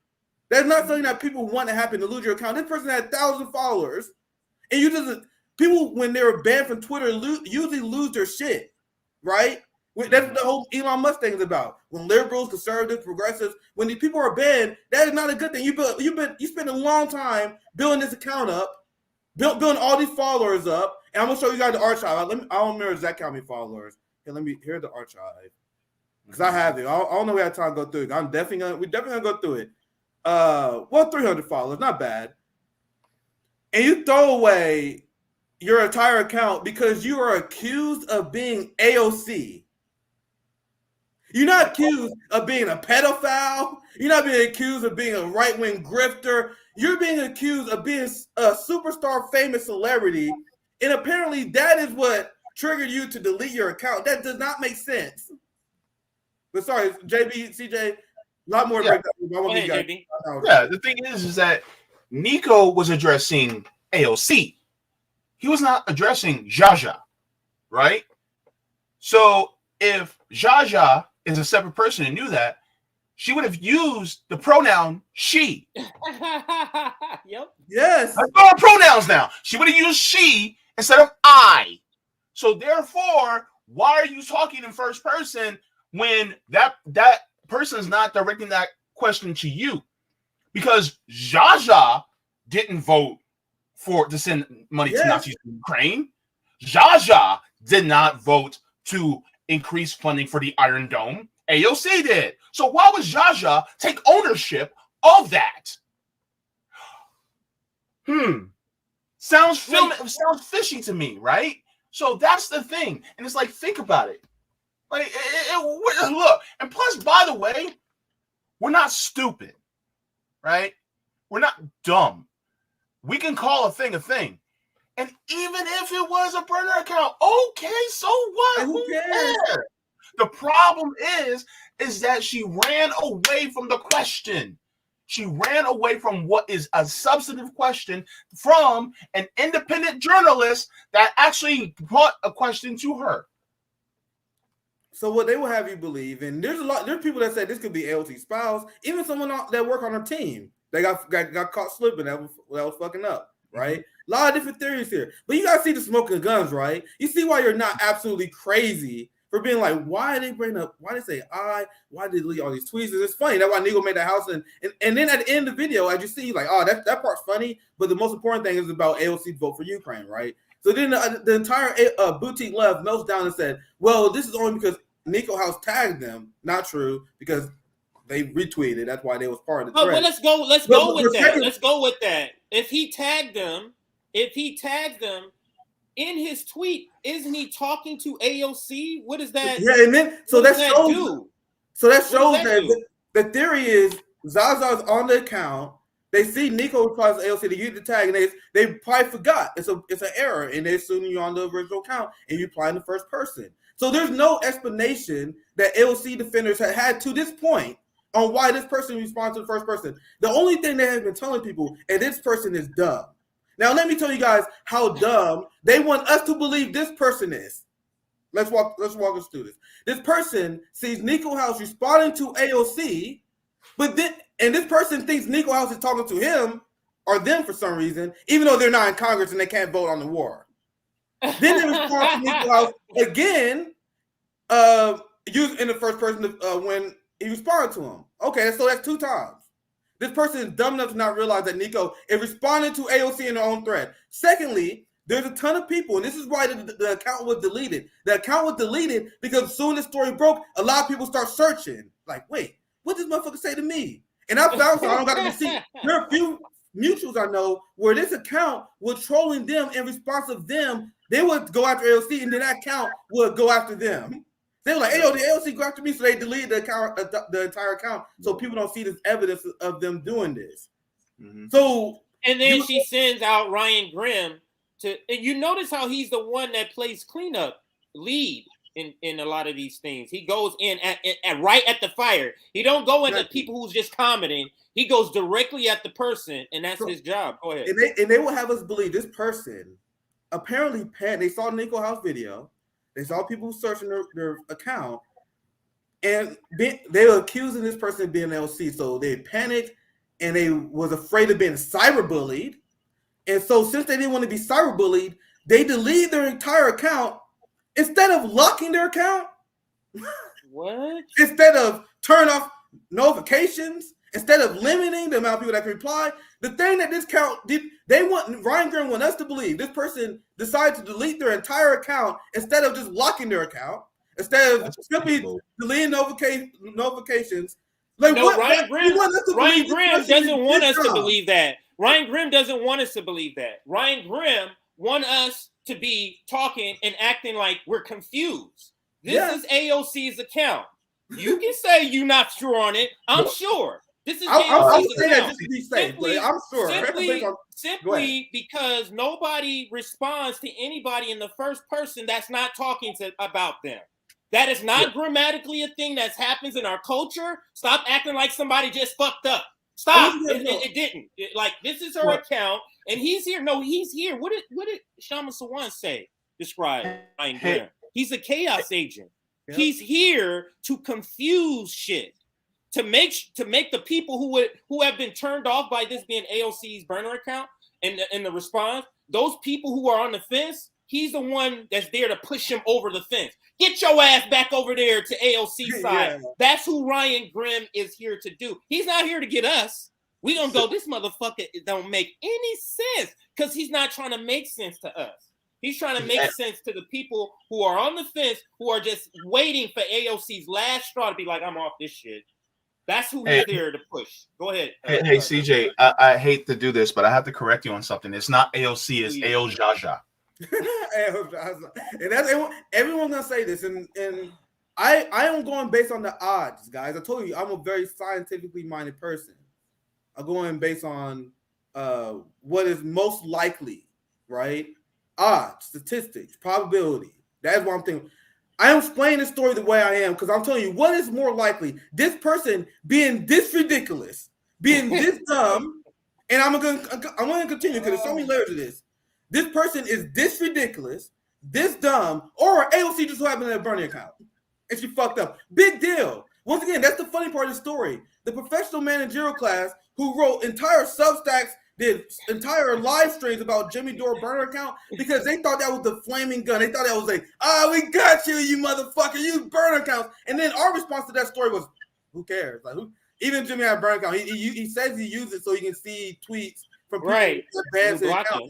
Speaker 7: That's not something that people want to happen to lose your account. This person had 1,000 followers, and people, when they're banned from Twitter, usually lose their shit, right? That's what the whole Elon Musk thing is about. When liberals, conservatives, progressives, when these people are banned, that is not a good thing. You spend a long time building this account up, building all these followers up, and I'm gonna show you guys the archive. I don't remember exactly how many followers. Here's the archive. Because I have it. I don't know if we have time to go through it. We're definitely gonna go through it. 300 followers, not bad. And you throw away your entire account because you are accused of being AOC. You're not accused of being a pedophile. You're not being accused of being a right-wing grifter. You're being accused of being a superstar famous celebrity. And apparently that is what triggered you to delete your account. That does not make sense. But sorry, JB, CJ, a lot more.
Speaker 4: Yeah, the thing is that Niko was addressing AOC. He was not addressing Jaja, right? So if Jaja is a separate person and knew that, she would have used the pronoun she.
Speaker 3: Yep.
Speaker 7: Yes.
Speaker 4: Let's go on pronouns now. She would have used she instead of I. So therefore, why are you talking in first person when that person is not directing that question to you? Because Jaja didn't vote to send money to Nazis in Ukraine. Jaja did not vote to increase funding for the Iron Dome. AOC did. So why would Jaja take ownership of that? Sounds fishy to me, right? So that's the thing. And it's like, think about it. Like, look, and plus, by the way, we're not stupid, right? We're not dumb. We can call a thing. And even if it was a burner account, okay, so what? Who cares? The problem is that she ran away from the question. She ran away from what is a substantive question from an independent journalist that actually brought a question to her.
Speaker 7: So what they will have you believe, and there's people that say this could be AOC's spouse, even someone that work on her team. They got caught slipping. That was fucking up, right? A lot of different theories here. But you gotta see the smoking guns, right? You see why you're not absolutely crazy for being like, why they say why they delete all these tweets? It's funny. That's why Niko made that house, and then at the end of the video, as you see, like, oh, that part's funny, but the most important thing is about AOC vote for Ukraine, right? So then the entire boutique left melts down and said, well, this is only because Niko House tagged them. Not true, because they retweeted. That's why they was part of the thread.
Speaker 3: Well, let's go with that. Let's go with that. If he tagged them in his tweet, isn't he talking to AOC? What is that?
Speaker 7: Yeah, and then that shows that the theory is Zaza's on the account. They see Niko replies to AOC, they use the tag, and they probably forgot. It's an error, and they assume you're on the original account and you apply in the first person. So there's no explanation that AOC defenders had to this point on why this person responds to the first person. The only thing they have been telling people is this person is dumb. Now let me tell you guys how dumb they want us to believe this person is. Let's walk us through this. This person sees Niko House responding to AOC, and this person thinks Niko House is talking to him or them for some reason, even though they're not in Congress and they can't vote on the war. Then they respond to Niko House again, in the first person when he responded to him. Okay, so that's 2 times. This person is dumb enough to not realize that Niko is responding to AOC in their own thread. Secondly, there's a ton of people, and this is why the account was deleted. The account was deleted because as soon as the story broke, a lot of people start searching. Like, wait, what did this motherfucker say to me? And I found so I don't got to receipt. There are a few mutuals I know where this account was trolling them in response of them. They would go after AOC, and then that account would go after them. They were like, hey, yo, the AOC go after me, so they deleted the account, the entire account, so people don't see this evidence of them doing this. Mm-hmm. So,
Speaker 3: and then she sends out Ryan Grimm and you notice how he's the one that plays cleanup lead in a lot of these things. He goes in at right at the fire. He don't go into people who's just commenting. He goes directly at the person, and that's his job. Go ahead.
Speaker 7: And they will have us believe this person apparently they saw the Niko House video. They saw people searching their account, and they were accusing this person of being LC. So they panicked, and they was afraid of being cyberbullied. And so since they didn't want to be cyberbullied, they deleted their entire account instead of locking their account.
Speaker 3: What?
Speaker 7: Instead of turn off notifications, instead of limiting the amount of people that can reply. The thing that this account did, Ryan Grimm want us to believe this person decided to delete their entire account instead of just locking their account, instead of simply deleting notifications. Like,
Speaker 3: no, Ryan Grimm doesn't want us to believe that. Ryan Grimm doesn't want us to believe that. Ryan Grimm wants us to be talking and acting like we're confused. This is AOC's account. You can say you're not sure on it. I'm sure. This is AOC's account.
Speaker 7: I'm sure.
Speaker 3: Simply because nobody responds to anybody in the first person that's not talking about them. That is not grammatically a thing that happens in our culture. Stop acting like somebody just fucked up. Stop. It didn't. This is her account, and he's here. No, he's here. What did Shama Sawan say? Describe Ryan Grimm. He's a chaos agent. Yep. He's here to confuse shit, to make the people who have been turned off by this being AOC's burner account and the response, those people who are on the fence, he's the one that's there to push him over the fence. Get your ass back over there to AOC's side. Yeah. That's who Ryan Grimm is here to do. He's not here to get us. We gonna go, this motherfucker don't make any sense because he's not trying to make sense to us. He's trying to make sense to the people who are on the fence, who are just waiting for AOC's last straw to be like, I'm off this shit. That's who he's there to push. Go ahead.
Speaker 4: Hey, CJ, I hate to do this, but I have to correct you on something. It's not AOC, it's AO Jaja.
Speaker 7: And that's everyone's gonna say this, and I am going based on the odds, guys. I told you I'm a very scientifically minded person. I'm going based on what is most likely, right? Odds, statistics, probability. That's what I'm thinking. I am explaining the story the way I am because I'm telling you what is more likely: this person being this ridiculous, being this dumb, and I'm gonna continue because there's so many layers to this. This person is this ridiculous, this dumb, or AOC just so happened to have a burning account. and she fucked up. Big deal. Once again, that's the funny part of the story. The professional managerial class who wrote entire Substacks, did entire live streams about Jimmy Dore burner account because they thought that was the flaming gun. They thought that was like, we got you, you motherfucker, you burner accounts. And then our response to that story was, who cares? Like, who? Even Jimmy had a burner account. He says he used it so he can see tweets from people.
Speaker 3: Right.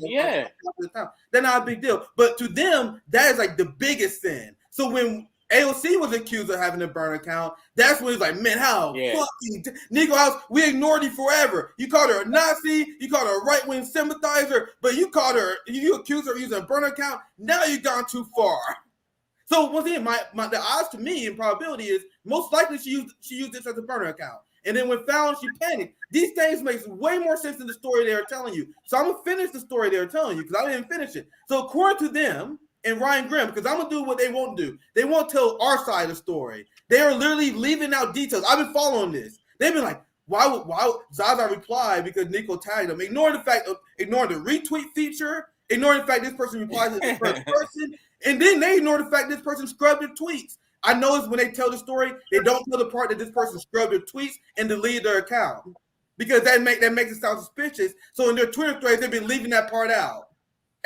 Speaker 7: Yeah. They're not a big deal. But to them, that is like the biggest sin. So when AOC was accused of having a burner account, that's when it's like, man, how fucking Niko House, we ignored you forever. You called her a Nazi, you called her a right-wing sympathizer, but you accused her of using a burner account. Now you've gone too far. So once again, the odds to me in probability is most likely she used this as a burner account. And then when found, she panicked. These things makes way more sense than the story they were telling you. So I'm gonna finish the story they were telling you because I didn't finish it. So according to them and Ryan Grimm, because I'm gonna do what they won't do. They won't tell our side of the story. They are literally leaving out details. I've been following this. They've been like, why Zaza replied because Niko tagged them, ignoring the retweet feature, ignoring the fact this person replies to this first person, and then they ignore the fact this person scrubbed their tweets. I notice when they tell the story, they don't tell the part that this person scrubbed their tweets and deleted their account because that makes it sound suspicious. So in their Twitter threads, they've been leaving that part out.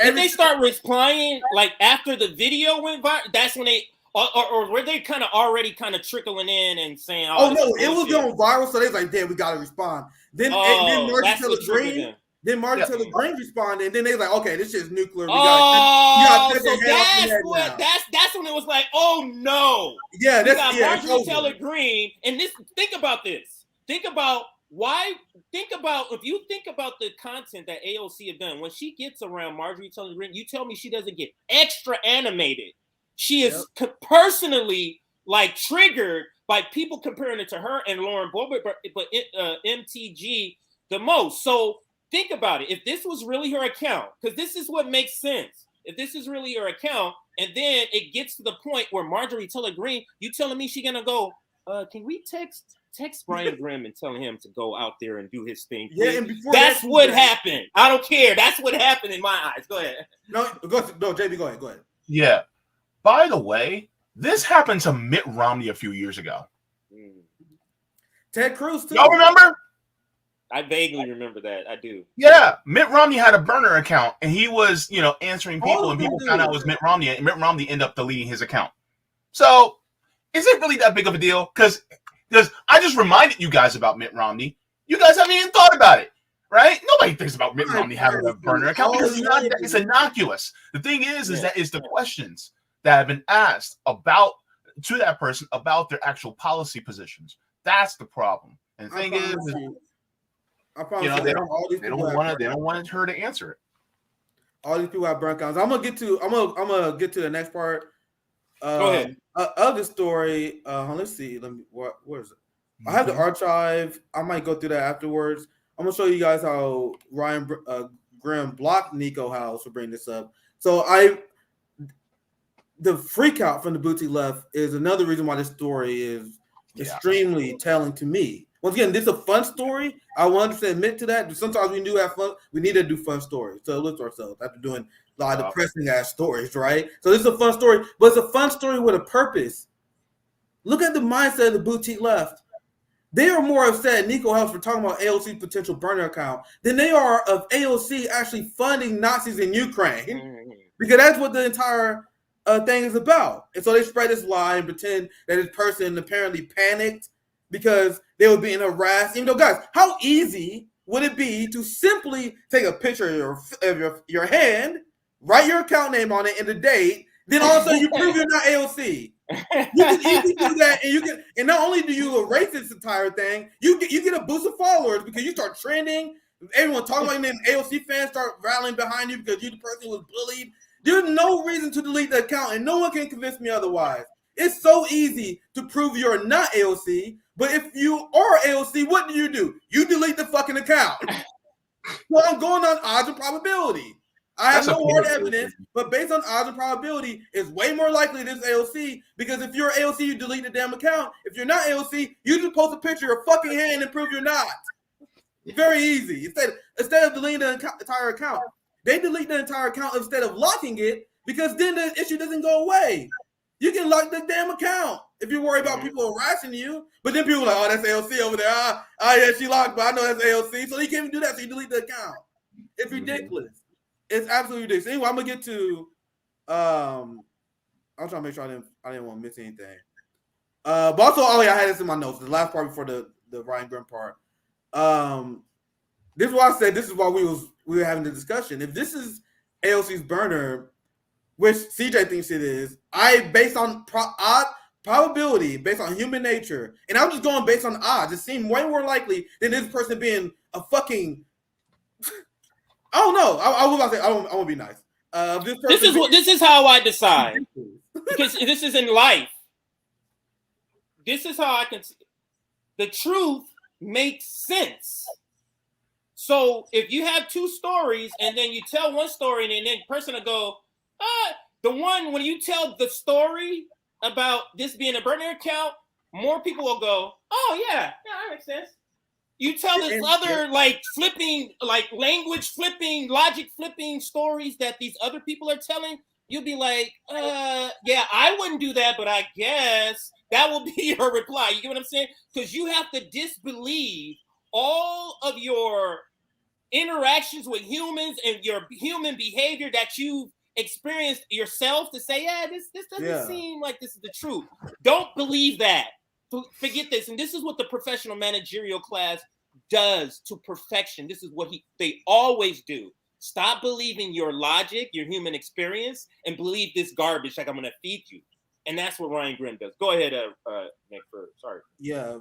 Speaker 3: And they start replying like after the video went viral. That's when they, or were they kind of already kind of trickling in and saying,
Speaker 7: "Oh no, it was going viral," so they was like, "Damn, we got to respond." Then Margie Taylor Greene responded, and then they was like, "Okay, this shit's nuclear."
Speaker 3: So that's when it was like, "Oh no!"
Speaker 7: Yeah,
Speaker 3: Margie Taylor Greene, and this. Think about this. Think about if you think about the content that AOC have done, when she gets around Marjorie Taylor Greene, you tell me she doesn't get extra animated. She is personally like triggered by people comparing it to her and Lauren Boebert, but MTG the most. So think about it. If this was really her account, because this is what makes sense. If this is really her account, and then it gets to the point where Marjorie Taylor Greene, you telling me she gonna go, can we text Brian Grimm and tell him to go out there and do his thing? Please? Yeah, and before that's what happened. I don't care. That's what happened in my eyes. Go ahead.
Speaker 7: No, JB, go ahead.
Speaker 4: Yeah. By the way, this happened to Mitt Romney a few years ago.
Speaker 7: Ted Cruz too.
Speaker 4: Y'all remember?
Speaker 3: I vaguely remember that. I do.
Speaker 4: Yeah, Mitt Romney had a burner account, and he was, answering people, and people found out it was Mitt Romney, and Mitt Romney ended up deleting his account. So, is it really that big of a deal? Because I just reminded you guys about Mitt Romney. You guys haven't even thought about it, right? Nobody thinks about Mitt Romney having a burner account because it's innocuous. The thing is that it's the questions that have been asked to that person about their actual policy positions. That's the problem. And the thing is, they don't want her to answer it.
Speaker 7: All these people have burn accounts. I'm gonna get to the next part.
Speaker 3: Go ahead.
Speaker 7: Of the story. Let's see. Where is it? I have the archive. I might go through that afterwards. I'm gonna show you guys how Ryan Grimm blocked Niko House for bringing this up. So the freak out from the boutique left is another reason why this story is extremely telling to me. Once again, this is a fun story. I want to admit to that. Sometimes we do have fun. We need to do fun stories to lift ourselves after doing a lot of depressing ass stories, right? So this is a fun story, but it's a fun story with a purpose. Look at the mindset of the boutique left. They are more upset at Niko House for talking about AOC's potential burner account than they are of AOC actually funding Nazis in Ukraine, because that's what the entire thing is about. And so they spread this lie and pretend that this person apparently panicked because they were being harassed. Even though, guys, how easy would it be to simply take a picture of your hand, write your account name on it and the date, then all of a sudden you prove you're not AOC. You can easily do that, and not only do you erase this entire thing, you get a boost of followers because you start trending. Everyone talking about you, and AOC fans start rallying behind you because you the person who was bullied. There's no reason to delete the account, and no one can convince me otherwise. It's so easy to prove you're not AOC, but if you are AOC, what do? You delete the fucking account. So I'm going on odds and probability. I have no hard evidence, but based on odds and probability, it's way more likely this is AOC, because if you're AOC, you delete the damn account. If you're not AOC, you just post a picture of your fucking hand and prove you're not. Very easy. Instead of deleting the entire account, they delete the entire account instead of locking it, because then the issue doesn't go away. You can lock the damn account if you worry about people harassing you. But then people are like, oh, that's AOC over there. Yeah, she locked, but I know that's AOC. So you can't even do that. So you delete the account. It's ridiculous. It's absolutely ridiculous. Anyway, I'm gonna get to. I'm trying to make sure I didn't want to miss anything. But also, I had this in my notes. The last part before the Ryan Grimm part. This is why I said this is why we were having the discussion. If this is AOC's burner, which CJ thinks it is, based on probability, based on human nature, and I'm just going based on odds. It seemed way more likely than this person being a fucking. I don't know. I was about to say I want to be nice.
Speaker 3: This is how I decide because this is in life. This is how I can. The truth makes sense. So if you have two stories and then you tell one story and then the person will go, the one when you tell the story about this being a burner account, more people will go, oh yeah, that makes sense. You tell this other flipping, language flipping, logic flipping stories that these other people are telling, you'll be like, yeah, I wouldn't do that, but I guess that will be your reply. You get what I'm saying? Because you have to disbelieve all of your interactions with humans and your human behavior that you've experienced yourself to say, yeah, this doesn't seem like this is the truth. Don't believe that. Forget this. And this is what the professional managerial class does to perfection. This is what they always do. Stop believing your logic, your human experience, and believe this garbage like I'm going to feed you. And that's what Ryan Grimm does. Go ahead, Nick. Sorry.
Speaker 7: Yeah.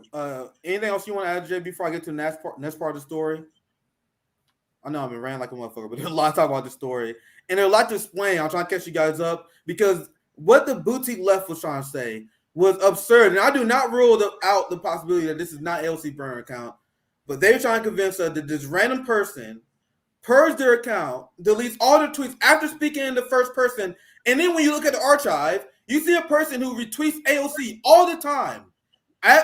Speaker 7: Anything else you want to add, Jay, before I get to the next part of the story? I know I've been ranting like a motherfucker, but there's a lot to talk about the story. And there's a lot to explain. I'm trying to catch you guys up because what the boutique left was trying to say was absurd. And I do not rule out the possibility that this is not AOC burner account, but they were trying to convince us that this random person purged their account, deletes all their tweets after speaking in the first person. And then when you look at the archive, you see a person who retweets AOC all the time.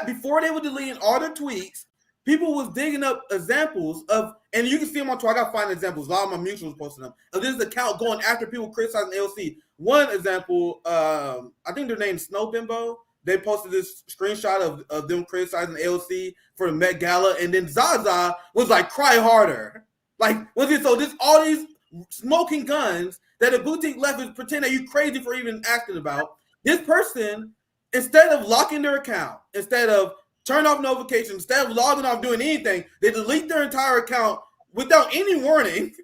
Speaker 7: Before they were deleting all their tweets, people was digging up examples of, and you can see them on Twitter. I got to find examples. A lot of my mutuals posting them. Of this account going after people criticizing AOC. One example, I think their name's Snow Bimbo. They posted this screenshot of them criticizing AOC for the Met Gala, and then Zaza was like, "Cry harder." Like, was it so? This all these smoking guns that the boutique left is pretend that you crazy for even asking about. This person, instead of locking their account, instead of turn off notifications, instead of logging off doing anything, they delete their entire account without any warning.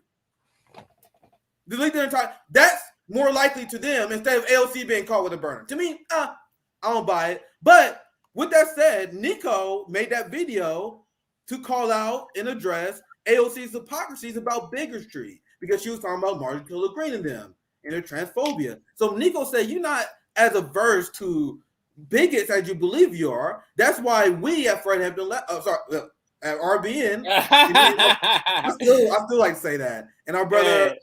Speaker 7: Delete their entire. That's more likely to them instead of AOC being caught with a burner. To me, I don't buy it. But with that said, Niko made that video to call out and address AOC's hypocrisies about bigotry because she was talking about Martin Luther Green and them and their transphobia. So Niko said, you're not as averse to bigots as you believe you are. That's why we at Fred have been at RBN. I still like to say that. And our brother,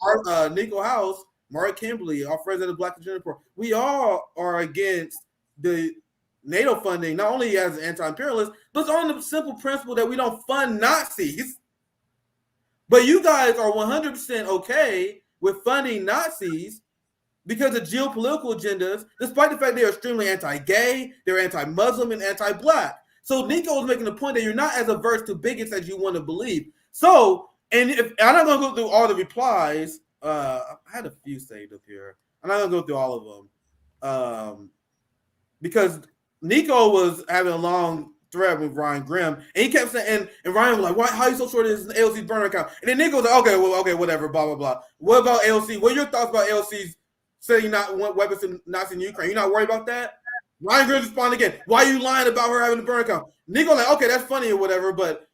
Speaker 7: Niko House, Mark Kimberly, our friends at the Black Agenda Report, we all are against the NATO funding, not only as an anti-imperialist, but on the simple principle that we don't fund Nazis. But you guys are 100% okay with funding Nazis because of geopolitical agendas, despite the fact they are extremely anti-gay, they're anti-Muslim, and anti-Black. So Niko is making the point that you're not as averse to bigots as you want to believe. So, and I'm not going to go through all the replies. I had a few saved up here. I'm not going to go through all of them because Niko was having a long thread with Ryan Grimm, and he kept saying, and Ryan was like, "Why? How are you so sure this is an AOC's burner account?" And then Niko was like, "Okay, whatever, blah blah blah." What about AOC? What are your thoughts about AOC's saying you not want weapons to Nazis in Ukraine? You're not worried about that? Ryan Grimm responded again. Why are you lying about her having a burner account? Niko like, okay, that's funny or whatever, but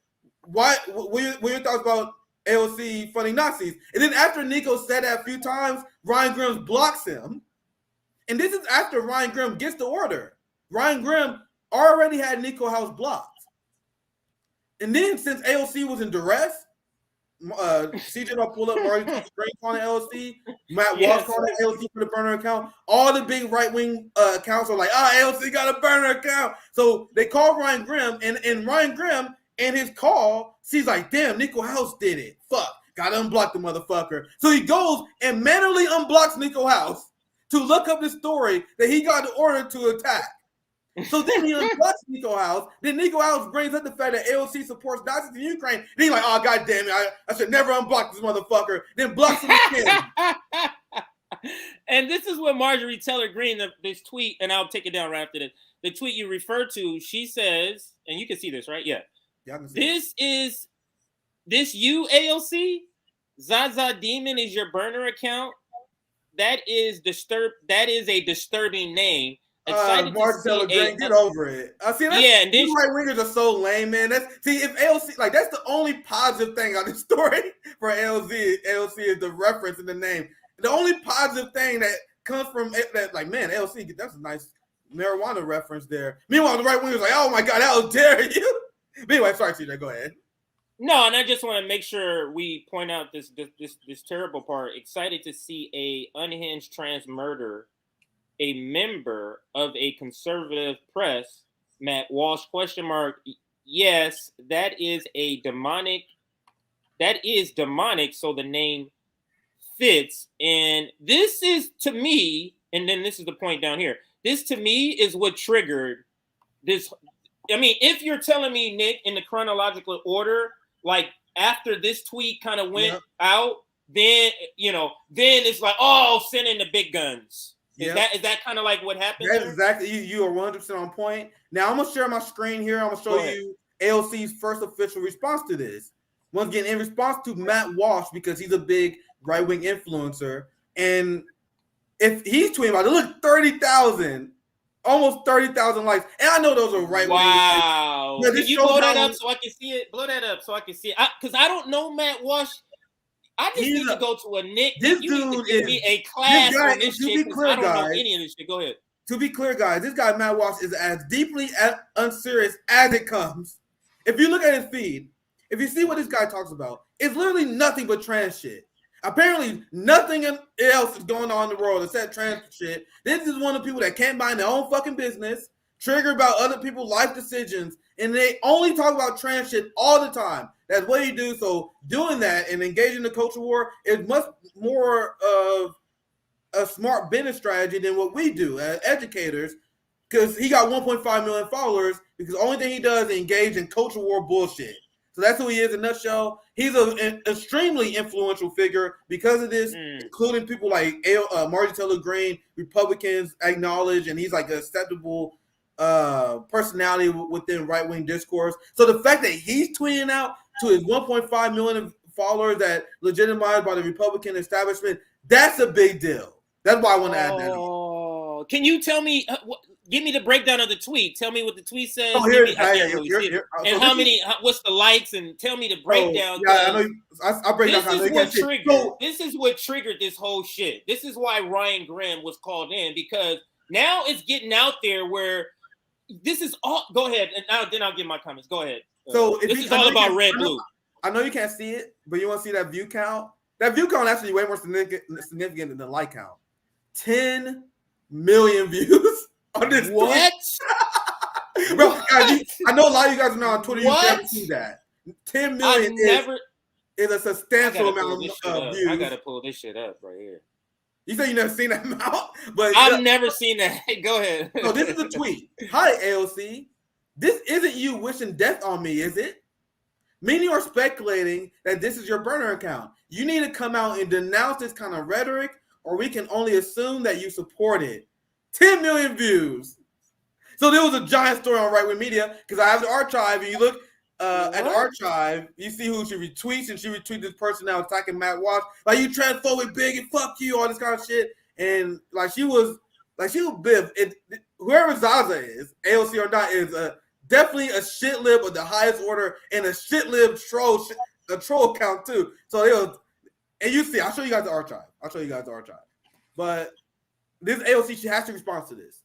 Speaker 7: why? What are your thoughts about AOC funding Nazis? And then after Niko said that a few times, Ryan Grimm blocks him, and this is after Ryan Grimm gets the order. Ryan Grimm already had Niko House blocked. And then since AOC was in duress, CJ will pull up Marty Screen calling AOC, Matt Walsh calling AOC for the burner account. All the big right-wing accounts are like, AOC got a burner account. So they call Ryan Grimm, and Ryan Grimm and his call, she's like, damn, Niko House did it. Fuck, gotta unblock the motherfucker. So he goes and manually unblocks Niko House to look up the story that he got the order to attack. So then he unblocks Niko House. Then Niko House brings up the fact that AOC supports Nazis in Ukraine. Then he's like, oh, God damn it. I should never unblock this motherfucker. Then blocks him again.
Speaker 3: And this is what Marjorie Taylor Greene, this tweet, and I'll take it down right after this. The tweet you refer to, she says, and you can see this, right? Yeah. This is you, AOC? Zaza Demon is your burner account? That is a disturbing name.
Speaker 7: Marjorie Taylor Greene, get over it. See, these right wingers are so lame, man. If AOC, like, that's the only positive thing on this story for AOC. AOC is the reference in the name. The only positive thing that comes from that, like, man, AOC, that's a nice marijuana reference there. Meanwhile, the right wingers like, oh my God, how dare you? But anyway, sorry, CJ, go ahead.
Speaker 3: No, and I just want to make sure we point out this terrible part. Excited to see a unhinged trans murder a member of a conservative press, Matt Walsh, ? Yes, that is demonic, so the name fits. And this is, to me, and then this is the point down here, this to me is what triggered this. I mean, if you're telling me, Nick, in the chronological order, like after this tweet kind of went out, then, then it's like, oh, send in the big guns. Is that kind of like what happened?
Speaker 7: That's exactly. You are 100% on point. Now I'm gonna share my screen here. I'm gonna show you AOC's first official response to this. Once again, in response to Matt Walsh, because he's a big right-wing influencer, and if he's tweeting about it, look, 30,000, almost 30,000 likes, and I know those are right-wing.
Speaker 3: Wow! Can you blow that up so I can see it? Blow that up so I can see it. Because I don't know Matt Walsh. I just need to go to a Nick.
Speaker 7: This
Speaker 3: you
Speaker 7: dude
Speaker 3: need to give me a class on this shit. I don't know any of this shit. Go ahead.
Speaker 7: To be clear, guys, this guy Matt Walsh is as deeply unserious as it comes. If you look at his feed, if you see what this guy talks about, it's literally nothing but trans shit. Apparently, nothing else is going on in the world except trans shit. This is one of the people that can't mind their own fucking business, triggered about other people's life decisions, and they only talk about trans shit all the time. That's what he do. So doing that and engaging in the culture war is much more of a smart business strategy than what we do as educators, because he got 1.5 million followers because the only thing he does is engage in culture war bullshit. So that's who he is in a nutshell. He's an extremely influential figure because of this, including people like Marjorie Taylor Greene, Republicans acknowledge, and he's like an acceptable personality within right-wing discourse. So the fact that he's tweeting out to his 1.5 million followers that legitimized by the Republican establishment, that's a big deal. That's why I want to add that on.
Speaker 3: Can you tell me, give me the breakdown of the tweet. Tell me what the tweet says.
Speaker 7: Oh,
Speaker 3: and how many, what's the likes, and tell me the breakdown.
Speaker 7: I know. I'll break down.
Speaker 3: This is what triggered this whole shit. This is why Ryan Graham was called in, because now it's getting out there where this is all. Go ahead, and then I'll give my comments. Go ahead.
Speaker 7: So
Speaker 3: this is all about red blue.
Speaker 7: I know you can't see it, but you want to see that view count? That view count actually way more significant than the like count. 10 million views on this.
Speaker 3: What?
Speaker 7: Bro, guys, I know a lot of you guys are not on Twitter. You can't see that. 10 million is a substantial amount of views.
Speaker 3: I gotta pull this shit up right here.
Speaker 7: You say you never seen that amount? But
Speaker 3: I've never seen that. Go ahead.
Speaker 7: So this is a tweet. Hi, AOC. This isn't you wishing death on me, is it? Many are speculating that this is your burner account. You need to come out and denounce this kind of rhetoric, or we can only assume that you support it. 10 million views. So there was a giant story on right-wing media, because I have the archive, and you look at the archive, you see who she retweets, and she retweeted this person now attacking Matt Walsh, like, you transphobic bigot, fuck you, all this kind of shit. And she was biff. Whoever Zaza is, AOC or not, is definitely a shit lib of the highest order, and a shit lib troll account too. So it was, and you see, I'll show you guys the archive. But this AOC, she has to respond to this.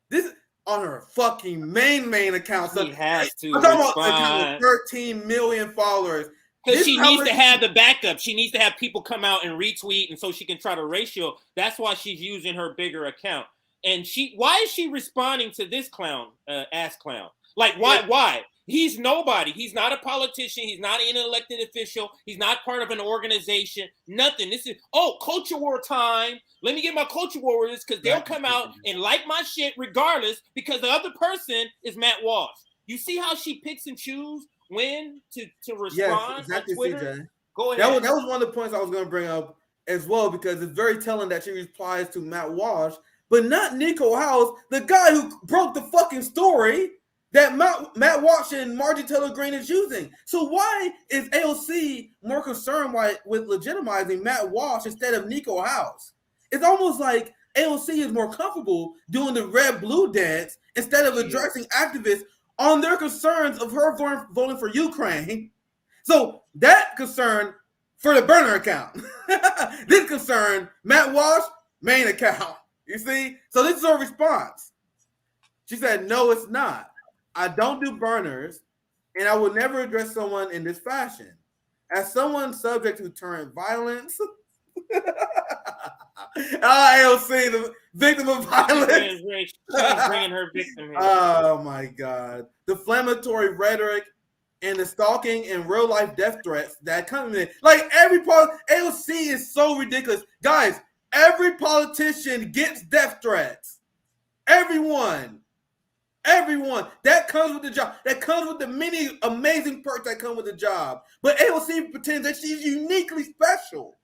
Speaker 7: This is on her fucking main account.
Speaker 3: She has to.
Speaker 7: I'm talking about account with 13 million followers.
Speaker 3: Because she needs to have the backup. She needs to have people come out and retweet, and so she can try to ratio. That's why she's using her bigger account. And why is she responding to this clown, ass clown? Like, why? He's nobody. He's not a politician. He's not an elected official. He's not part of an organization. Nothing. This is, culture war time. Let me get my culture war with this because they'll come out and like my shit regardless because the other person is Matt Walsh. You see how she picks and choose when to respond
Speaker 7: yes, exactly,
Speaker 3: on Twitter?
Speaker 7: CJ.
Speaker 3: Go ahead.
Speaker 7: That was one of the points I was going to bring up as well because it's very telling that she replies to Matt Walsh, but not Niko House, the guy who broke the fucking story that Matt Walsh and Margie Taylor Greene is using. So why is AOC more concerned with legitimizing Matt Walsh instead of Niko House? It's almost like AOC is more comfortable doing the red-blue dance instead of addressing activists on their concerns of her voting for Ukraine. So that concern for the burner account. This concern, Matt Walsh, main account. You see? So this is her response. She said, no, it's not. I don't do burners, and I will never address someone in this fashion. As someone subject to torrent violence, AOC, the victim of violence.
Speaker 3: She's bringing her victim here.
Speaker 7: Oh, my God. Defamatory rhetoric and the stalking and real-life death threats that come in. Like, AOC is so ridiculous. Guys, every politician gets death threats. Everyone. That comes with the job. That comes with the many amazing perks that come with the job. But AOC pretends that she's uniquely special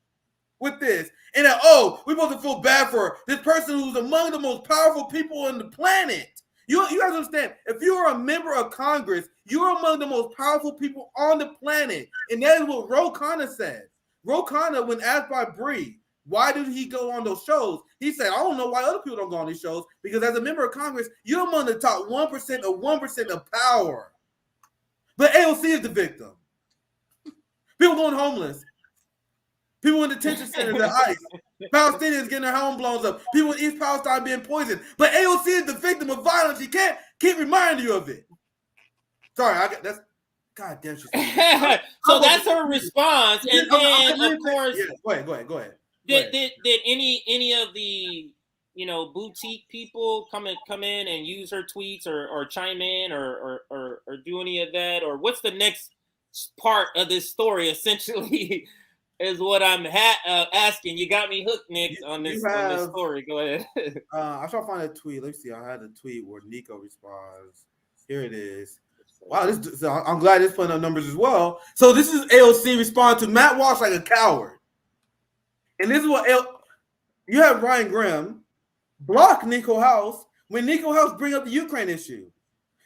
Speaker 7: with this. And that, we're supposed to feel bad for this person who's among the most powerful people on the planet. You guys understand, if you are a member of Congress, you're among the most powerful people on the planet. And that is what Ro Khanna said. Ro Khanna, when asked by Bree, why did he go on those shows? He said, I don't know why other people don't go on these shows, because as a member of Congress, you're among the top 1% of power. But AOC is the victim. People going homeless. People in detention centers at ICE. Palestinians getting their home blown up. People in East Palestine being poisoned. But AOC is the victim of violence. She can't keep reminding you of it. Sorry, God damn.
Speaker 3: So that's her response. And then, of course...
Speaker 7: Yeah, go ahead.
Speaker 3: Did any of the boutique people come in and use her tweets or chime in or do any of that, or what's the next part of this story essentially is what I'm asking. You got me hooked, Nick, on this story. Go ahead.
Speaker 7: I shall find a tweet. Let's see. I had a tweet where Niko responds. Here it is. Wow, I'm glad it's putting up numbers as well. So this is AOC respond to Matt Walsh like a coward. And this is what you have Ryan Grimm block Niko House when Niko House bring up the Ukraine issue.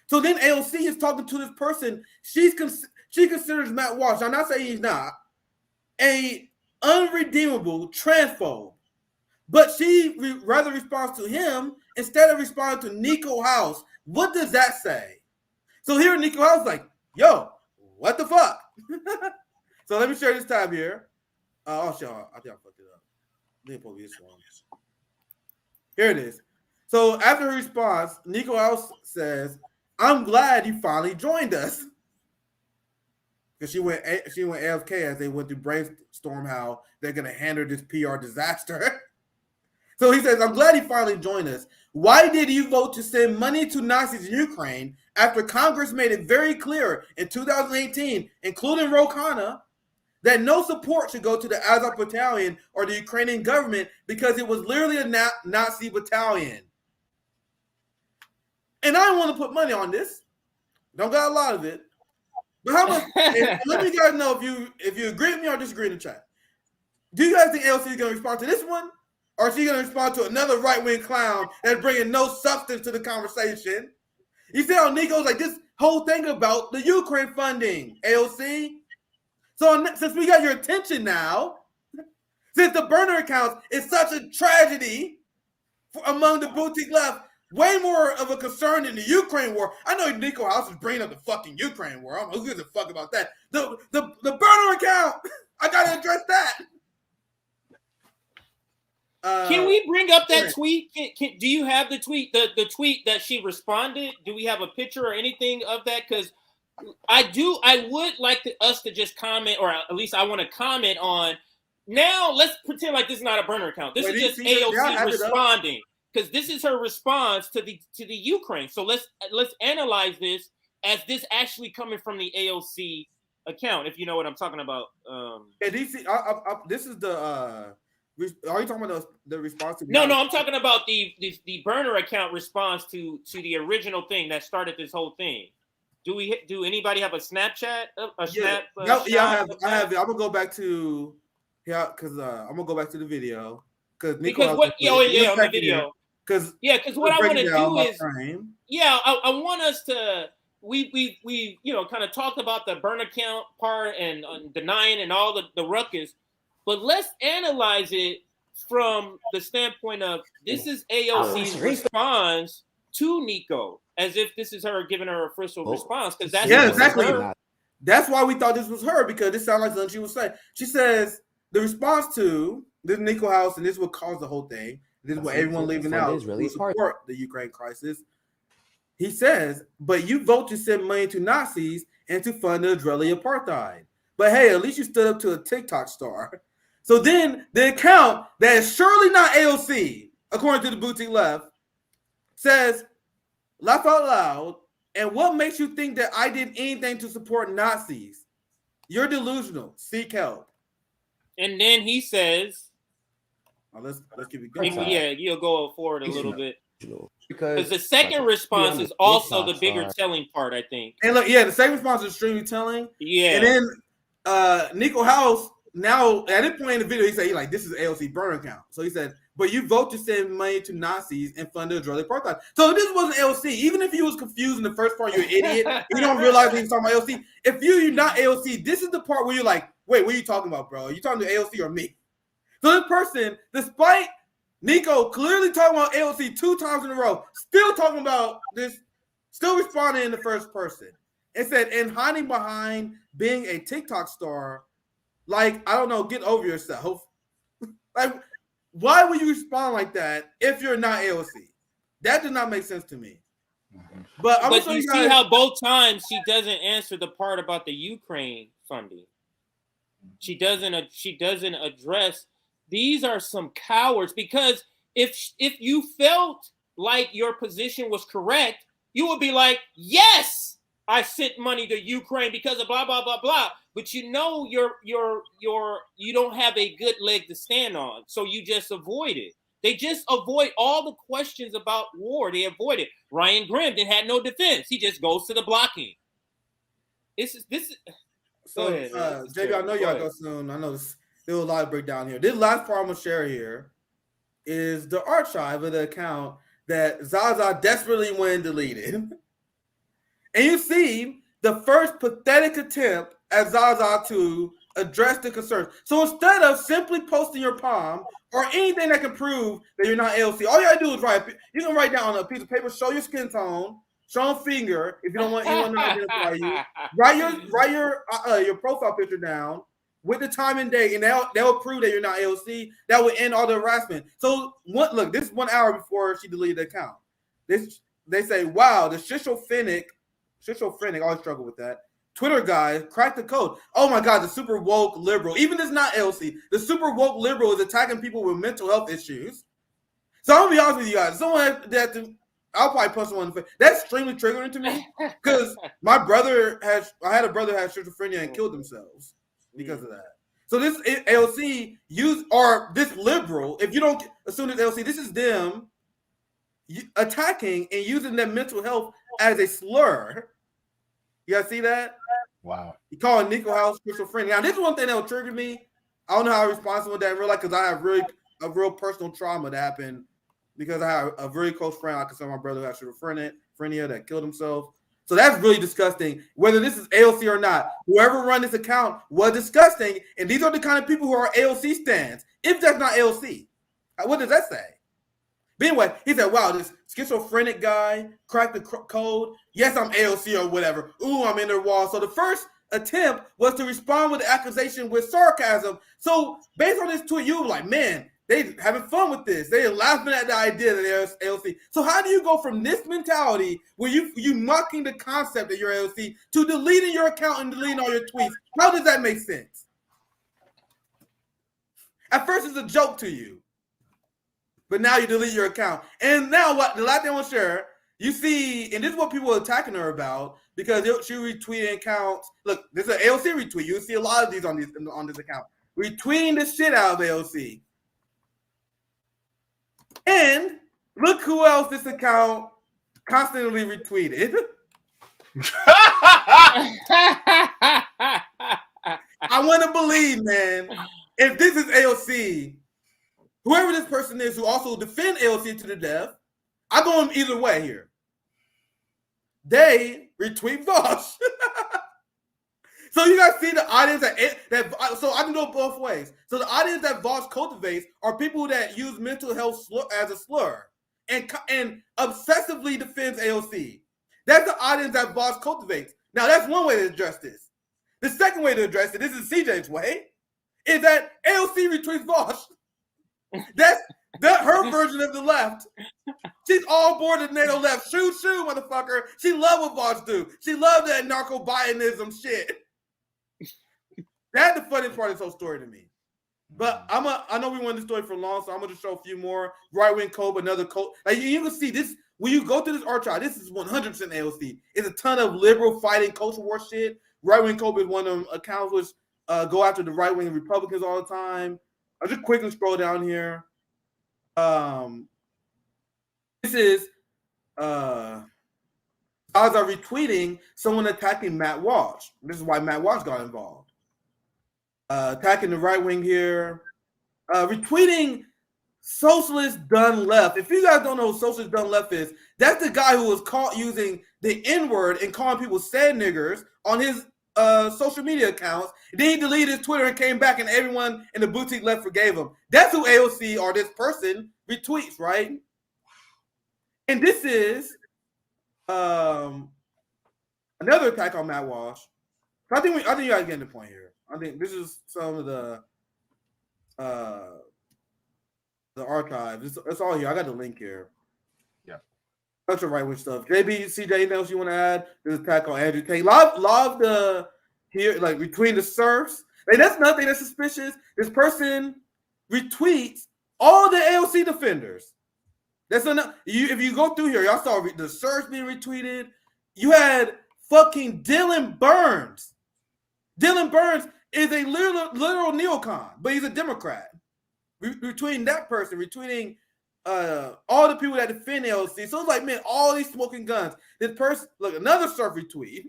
Speaker 7: So then AOC is talking to this person. She considers Matt Walsh, I'm not saying he's not, a unredeemable transphobe. But she rather responds to him instead of responding to Niko House. What does that say? So here Niko House is like, yo, what the fuck? So let me share this tab here. I think I fucked it up. Let me pull this one. Here it is. So after her response, Niko House says, I'm glad you finally joined us. Because she went AFK as they went to brainstorm how they're going to handle this PR disaster. So he says, I'm glad you finally joined us. Why did you vote to send money to Nazis in Ukraine after Congress made it very clear in 2018, including Ro Khanna, that no support should go to the Azov battalion or the Ukrainian government because it was literally a Nazi battalion? And I don't want to put money on this. Don't got a lot of it. But how much? Let me guys know if you agree with me or disagree in the chat. Do you guys think AOC is going to respond to this one? Or is she going to respond to another right-wing clown that's bringing no substance to the conversation? You see how Niko's like, this whole thing about the Ukraine funding, AOC? So since we got your attention now, since the burner accounts is such a tragedy among the boutique left, way more of a concern than the Ukraine war. I know Niko House is bringing up the fucking Ukraine war. I don't know who gives a fuck about that. The burner account, I got to address that.
Speaker 3: Can we bring up that tweet? Do you have the tweet, the tweet that she responded? Do we have a picture or anything of that? Because I would like us to just comment, or at least I want to comment on. Now let's pretend like this is not a burner account. This is just AOC responding, because this is her response to the Ukraine. So let's analyze this as this actually coming from the AOC account, if you know what I'm talking about.
Speaker 7: Hey, DC, this is the. Are you talking about the response to?
Speaker 3: No, I'm talking about the burner account response to the original thing that started this whole thing. Do anybody have a Snapchat?
Speaker 7: I have it. I'm gonna go back to because I'm gonna go back to the video
Speaker 3: because what? On the video. Because what I want to do is I want us to we kind of talked about the burner account part and denying and all the ruckus, but let's analyze it from the standpoint of this is AOC's response to Niko, as if this is her giving her official response, because that's
Speaker 7: exactly. That's why we thought this was her, because this sounds like something she would say. She says the response to this Niko House, and this is what caused the whole thing. This is what everyone leaving out to support the Ukraine crisis. He says, but you vote to send money to Nazis and to fund the Israeli apartheid. But hey, at least you stood up to a TikTok star. So then the account that is surely not AOC, according to the boutique left, says, laugh out loud, and what makes you think that I did anything to support Nazis? You're delusional. Seek help.
Speaker 3: And then he says,
Speaker 7: let's keep it going.
Speaker 3: Yeah, you'll go forward a little bit. Because the second response is also the bigger telling part, I think.
Speaker 7: And look, the second response is extremely telling.
Speaker 3: Yeah.
Speaker 7: And then Niko House, now at this point in the video, he said, this is AOC burner account. So he said, but you vote to send money to Nazis and fund the Israeli apartheid. So this wasn't AOC. Even if you was confused in the first part, you're an idiot. You don't realize he was talking about AOC. If you're not AOC, this is the part where you're like, wait, what are you talking about, bro? Are you talking to AOC or me? So this person, despite Niko clearly talking about AOC 2 times in a row, still talking about this, still responding in the first person. It said, and hiding behind being a TikTok star, like, I don't know, get over yourself. Like, why would you respond like that if you're not AOC? That does not make sense to me. But
Speaker 3: you see how both times she doesn't answer the part about the Ukraine funding. She doesn't address. These are some cowards, because if you felt like your position was correct, you would be like, yes, I sent money to Ukraine because of blah blah blah blah. But you don't have a good leg to stand on, so you just avoid it. They just avoid all the questions about war. They avoid it. Ryan Grimden had no defense. He just goes to the blocking. This is.
Speaker 7: So, JB, I know y'all go soon. I know there's a lot of breakdown here. This last part I'm gonna share here is the archive of the account that Zaza desperately went and deleted. And you see the first pathetic attempt at Zaza to address the concerns. So instead of simply posting your palm or anything that can prove that you're not AOC, all you gotta do is you can write down on a piece of paper, show your skin tone, show a finger if you don't want anyone to identify you. Write your profile picture down with the time and date, and they'll prove that you're not AOC. That would end all the harassment. So this is 1 hour before she deleted the account. They say, wow, the schizophrenic, I always struggle with that. Twitter guy cracked the code. Oh my God, the super woke liberal. Even if it's not AOC, the super woke liberal is attacking people with mental health issues. So I'm gonna be honest with you guys. I'll probably punch someone in the face. That's extremely triggering to me, because I had a brother who had schizophrenia and killed themselves because of that. So this AOC this liberal, if you don't assume it's AOC, this is them attacking and using their mental health as a slur. You guys see that?
Speaker 4: Wow.
Speaker 7: He called Niko House schizophrenia. Now, this is one thing that would trigger me. I don't know how I respond to that in real life, because I have a real personal trauma that happened because I have a very close friend. I consider my brother who had schizophrenia that killed himself. So that's really disgusting. Whether this is AOC or not, whoever run this account was disgusting. And these are the kind of people who are AOC stands. If that's not AOC, what does that say? But anyway, he said, wow, this schizophrenic guy cracked the code. Yes, I'm AOC or whatever. Ooh, I'm in their wall. So the first attempt was to respond with the accusation with sarcasm. So based on this tweet, you were like, man, they having fun with this. They're laughing at the idea that they're AOC. So how do you go from this mentality where you mocking the concept that you're AOC to deleting your account and deleting all your tweets? How does that make sense? At first, it's a joke to you. But now you delete your account. And now what? The last thing I want to share, You see, and this is what people are attacking her about because she retweeting accounts. Look, this is an AOC retweet. You see a lot of these on this account. Retweeting the shit out of AOC. And look who else this account constantly retweeted. I want to believe, man, if this is AOC, whoever this person is who also defend AOC to the death, I go either way here. They retweet Vosh. So you guys see the audience that so I can go both ways. So the audience that Vosh cultivates are people that use mental health as a slur and obsessively defends AOC. That's the audience that Vosh cultivates. Now that's one way to address this. The second way to address it, this is CJ's way, is that AOC retweets Vosh. That's her version of the left. She's all aboard the NATO left. Shoo, motherfucker. She love what Vosh do. She love that narco-Bionism shit. That's the funniest part of this whole story to me. But I know we wanted this story for long, so I'm going to show a few more. Right-wing code, another code. Like you can see this, when you go through this archive, this is 100% AOC. It's a ton of liberal fighting culture war shit. Right-wing code is one of them accounts which go after the right-wing Republicans all the time. I'll just quickly scroll down here. This is as I'm retweeting someone attacking Matt Walsh. This is why Matt Walsh got involved. Attacking the right wing here. Retweeting Socialist Done Left. If you guys don't know who Socialist Done Left is, that's the guy who was caught using the N-word and calling people sad niggers on his social media accounts. Then he deleted his Twitter and came back, and everyone in the boutique left forgave him. That's who AOC or this person retweets, right? And this is another attack on Matt Walsh. So I think you guys get the point here. I think this is some of the archive. It's all here. I got the link here.
Speaker 4: Yeah.
Speaker 7: Bunch of right wing stuff. JB, CJ, anything else you want to add? This attack on Andrew Tate. Love the here, like between the serfs. Like, that's nothing that's suspicious. This person retweets all the AOC defenders. That's enough. If you go through here, y'all saw the serfs being retweeted. You had fucking Dylan Burns. Dylan Burns is a literal neocon, but he's a Democrat. Retweeting that person, retweeting all the people that defend AOC. So it's like, man, all these smoking guns. This person, look, another surf retweet.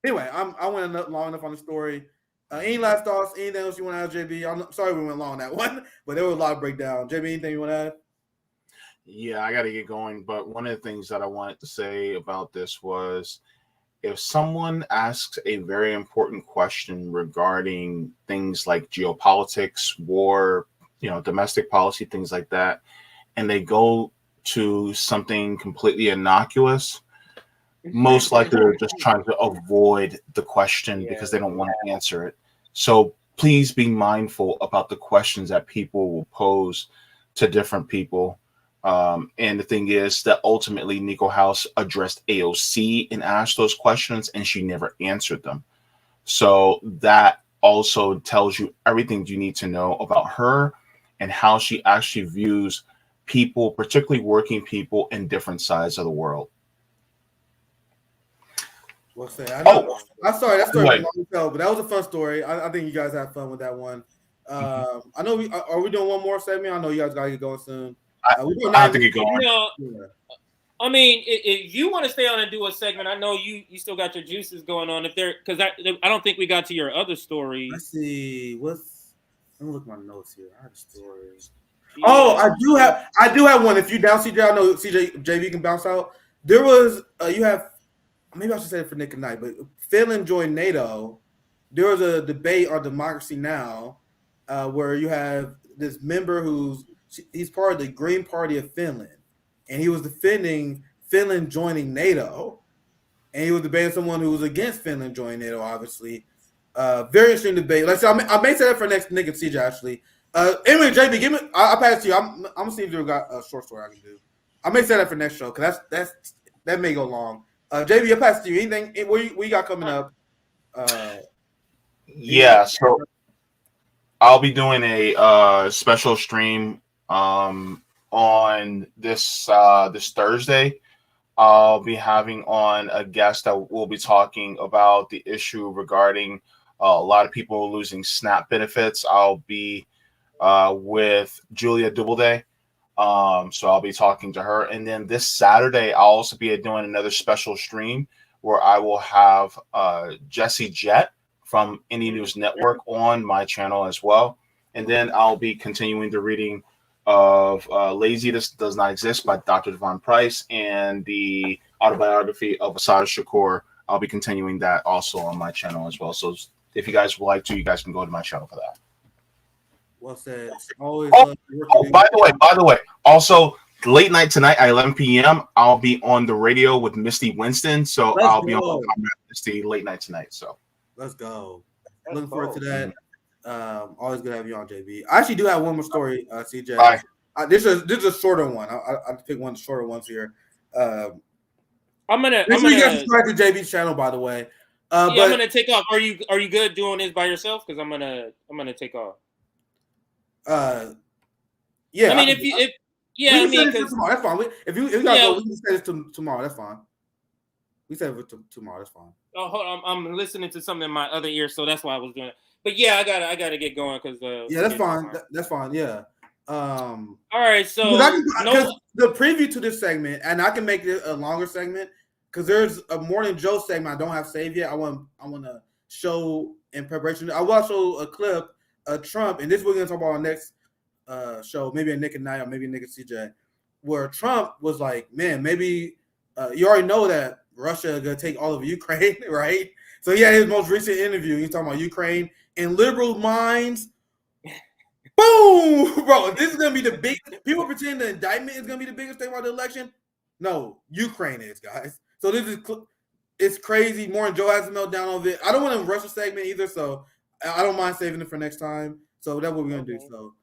Speaker 7: Anyway, I went long enough on the story. Any last thoughts? Anything else you want to add, JB? I'm sorry we went long on that one, but there was a lot of breakdown. JB, anything you want to add?
Speaker 4: Yeah, I got to get going. But one of the things that I wanted to say about this was, if someone asks a very important question regarding things like geopolitics, war, domestic policy, things like that, and they go to something completely innocuous, most likely they're just trying to avoid the question because they don't want to answer it. So please be mindful about the questions that people will pose to different people. And the thing is that ultimately Niko House addressed AOC and asked those questions, and she never answered them. So that also tells you everything you need to know about her and how she actually views people, particularly working people in different sides of the world.
Speaker 7: I'm sorry, that story was long to tell, but that was a fun story. I think you guys had fun with that one. I know are we doing one more segment? I know you guys gotta get going soon.
Speaker 4: I have to get going.
Speaker 3: I mean, if you want to stay on and do a segment, I know you still got your juices going on. Because I don't think we got to your other story.
Speaker 7: Let's see. Let me look at my notes here. I have stories. Yeah. Oh, I do have one. If you down CJ, I know JV can bounce out. There was you have, maybe I should say it for Nick and Knight, but Finland joined NATO. There was a debate on Democracy Now, where you have this member he's part of the Green Party of Finland, and he was defending Finland joining NATO, and he was debating someone who was against Finland joining NATO, obviously. Very interesting debate. Like I said, I may say that for next Nick and CJ, actually. Anyway, JB, give me. I'll pass it to you. I'm gonna see if you got a short story I can do. I may say that for next show because that may go long. JB, I'll pass it to you. Anything we got coming up?
Speaker 4: So I'll be doing a special stream on on this this Thursday, I'll be having on a guest that will be talking about the issue regarding a lot of people losing SNAP benefits. I'll be with Julia Doubleday. So I'll be talking to her. And then this Saturday, I'll also be doing another special stream where I will have Jesse Jett from Indie News Network on my channel as well. And then I'll be continuing the reading of Lazy Does Not Exist by Dr. Devon Price and the autobiography of Asada Shakur. I'll be continuing that also on my channel as well. So if you guys would like to, you guys can go to my channel for that.
Speaker 7: Well said. Always
Speaker 4: by the way, also late night tonight at 11 p.m. I'll be on the radio with Misty Winston. So I'll be on Misty late night tonight. So
Speaker 7: let's go. Looking forward to that. Always good to have you on, JB. I actually do have one more story, CJ. This is a shorter one. I pick one of the shorter ones here. I'm gonna you guys subscribe to JB's channel, by the way.
Speaker 3: I'm gonna take off. Are you good doing this by yourself? Because I'm gonna take off.
Speaker 7: Yeah.
Speaker 3: I mean, if
Speaker 7: tomorrow, that's fine. If you gotta go, we can say this tomorrow. That's fine. We said it tomorrow. That's fine.
Speaker 3: Oh, hold on. I'm listening to something in my other ear, so that's why I was doing it. But yeah, I gotta get going because
Speaker 7: that's fine. That's fine. Yeah.
Speaker 3: All right. So
Speaker 7: the preview to this segment, and I can make it a longer segment because there's a Morning Joe segment I don't have saved yet. I want to show in preparation. I will show a clip of Trump, and this we're gonna talk about our next show, maybe a Nick and Night or maybe a Nick and CJ, where Trump was like, man, maybe you already know that Russia gonna take all of Ukraine, right? So he had his most recent interview. He's talking about Ukraine in liberal minds. Boom, bro! This is gonna be the big. People pretend the indictment is gonna be the biggest thing about the election. No, Ukraine is, guys. So it's crazy. More and Joe has a meltdown of it. I don't want to rush a segment either, so I don't mind saving it for next time. So that's what we're gonna do. So,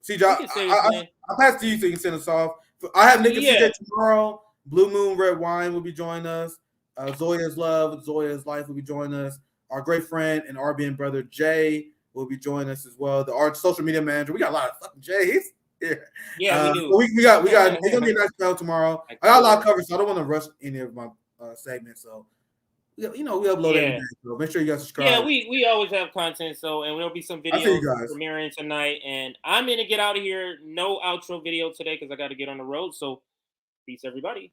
Speaker 7: CJ, I'll pass to you so you can send us off. I have Nick and CJ tomorrow. Blue Moon Red Wine will be joining us. Zoya's Love, Zoya's Life will be joining us. Our great friend and RBN brother Jay will be joining us as well. Our social media manager. We got a lot of fucking Jays here.
Speaker 3: Yeah, we do.
Speaker 7: We got. It's gonna be a nice show tomorrow. I got a lot of coverage, so I don't want to rush any of my segments. So, we upload every day. So make sure you guys subscribe.
Speaker 3: Yeah, we always have content. So, and there'll be some videos premiering tonight. And I'm gonna get out of here. No outro video today because I got to get on the road. So, peace, everybody.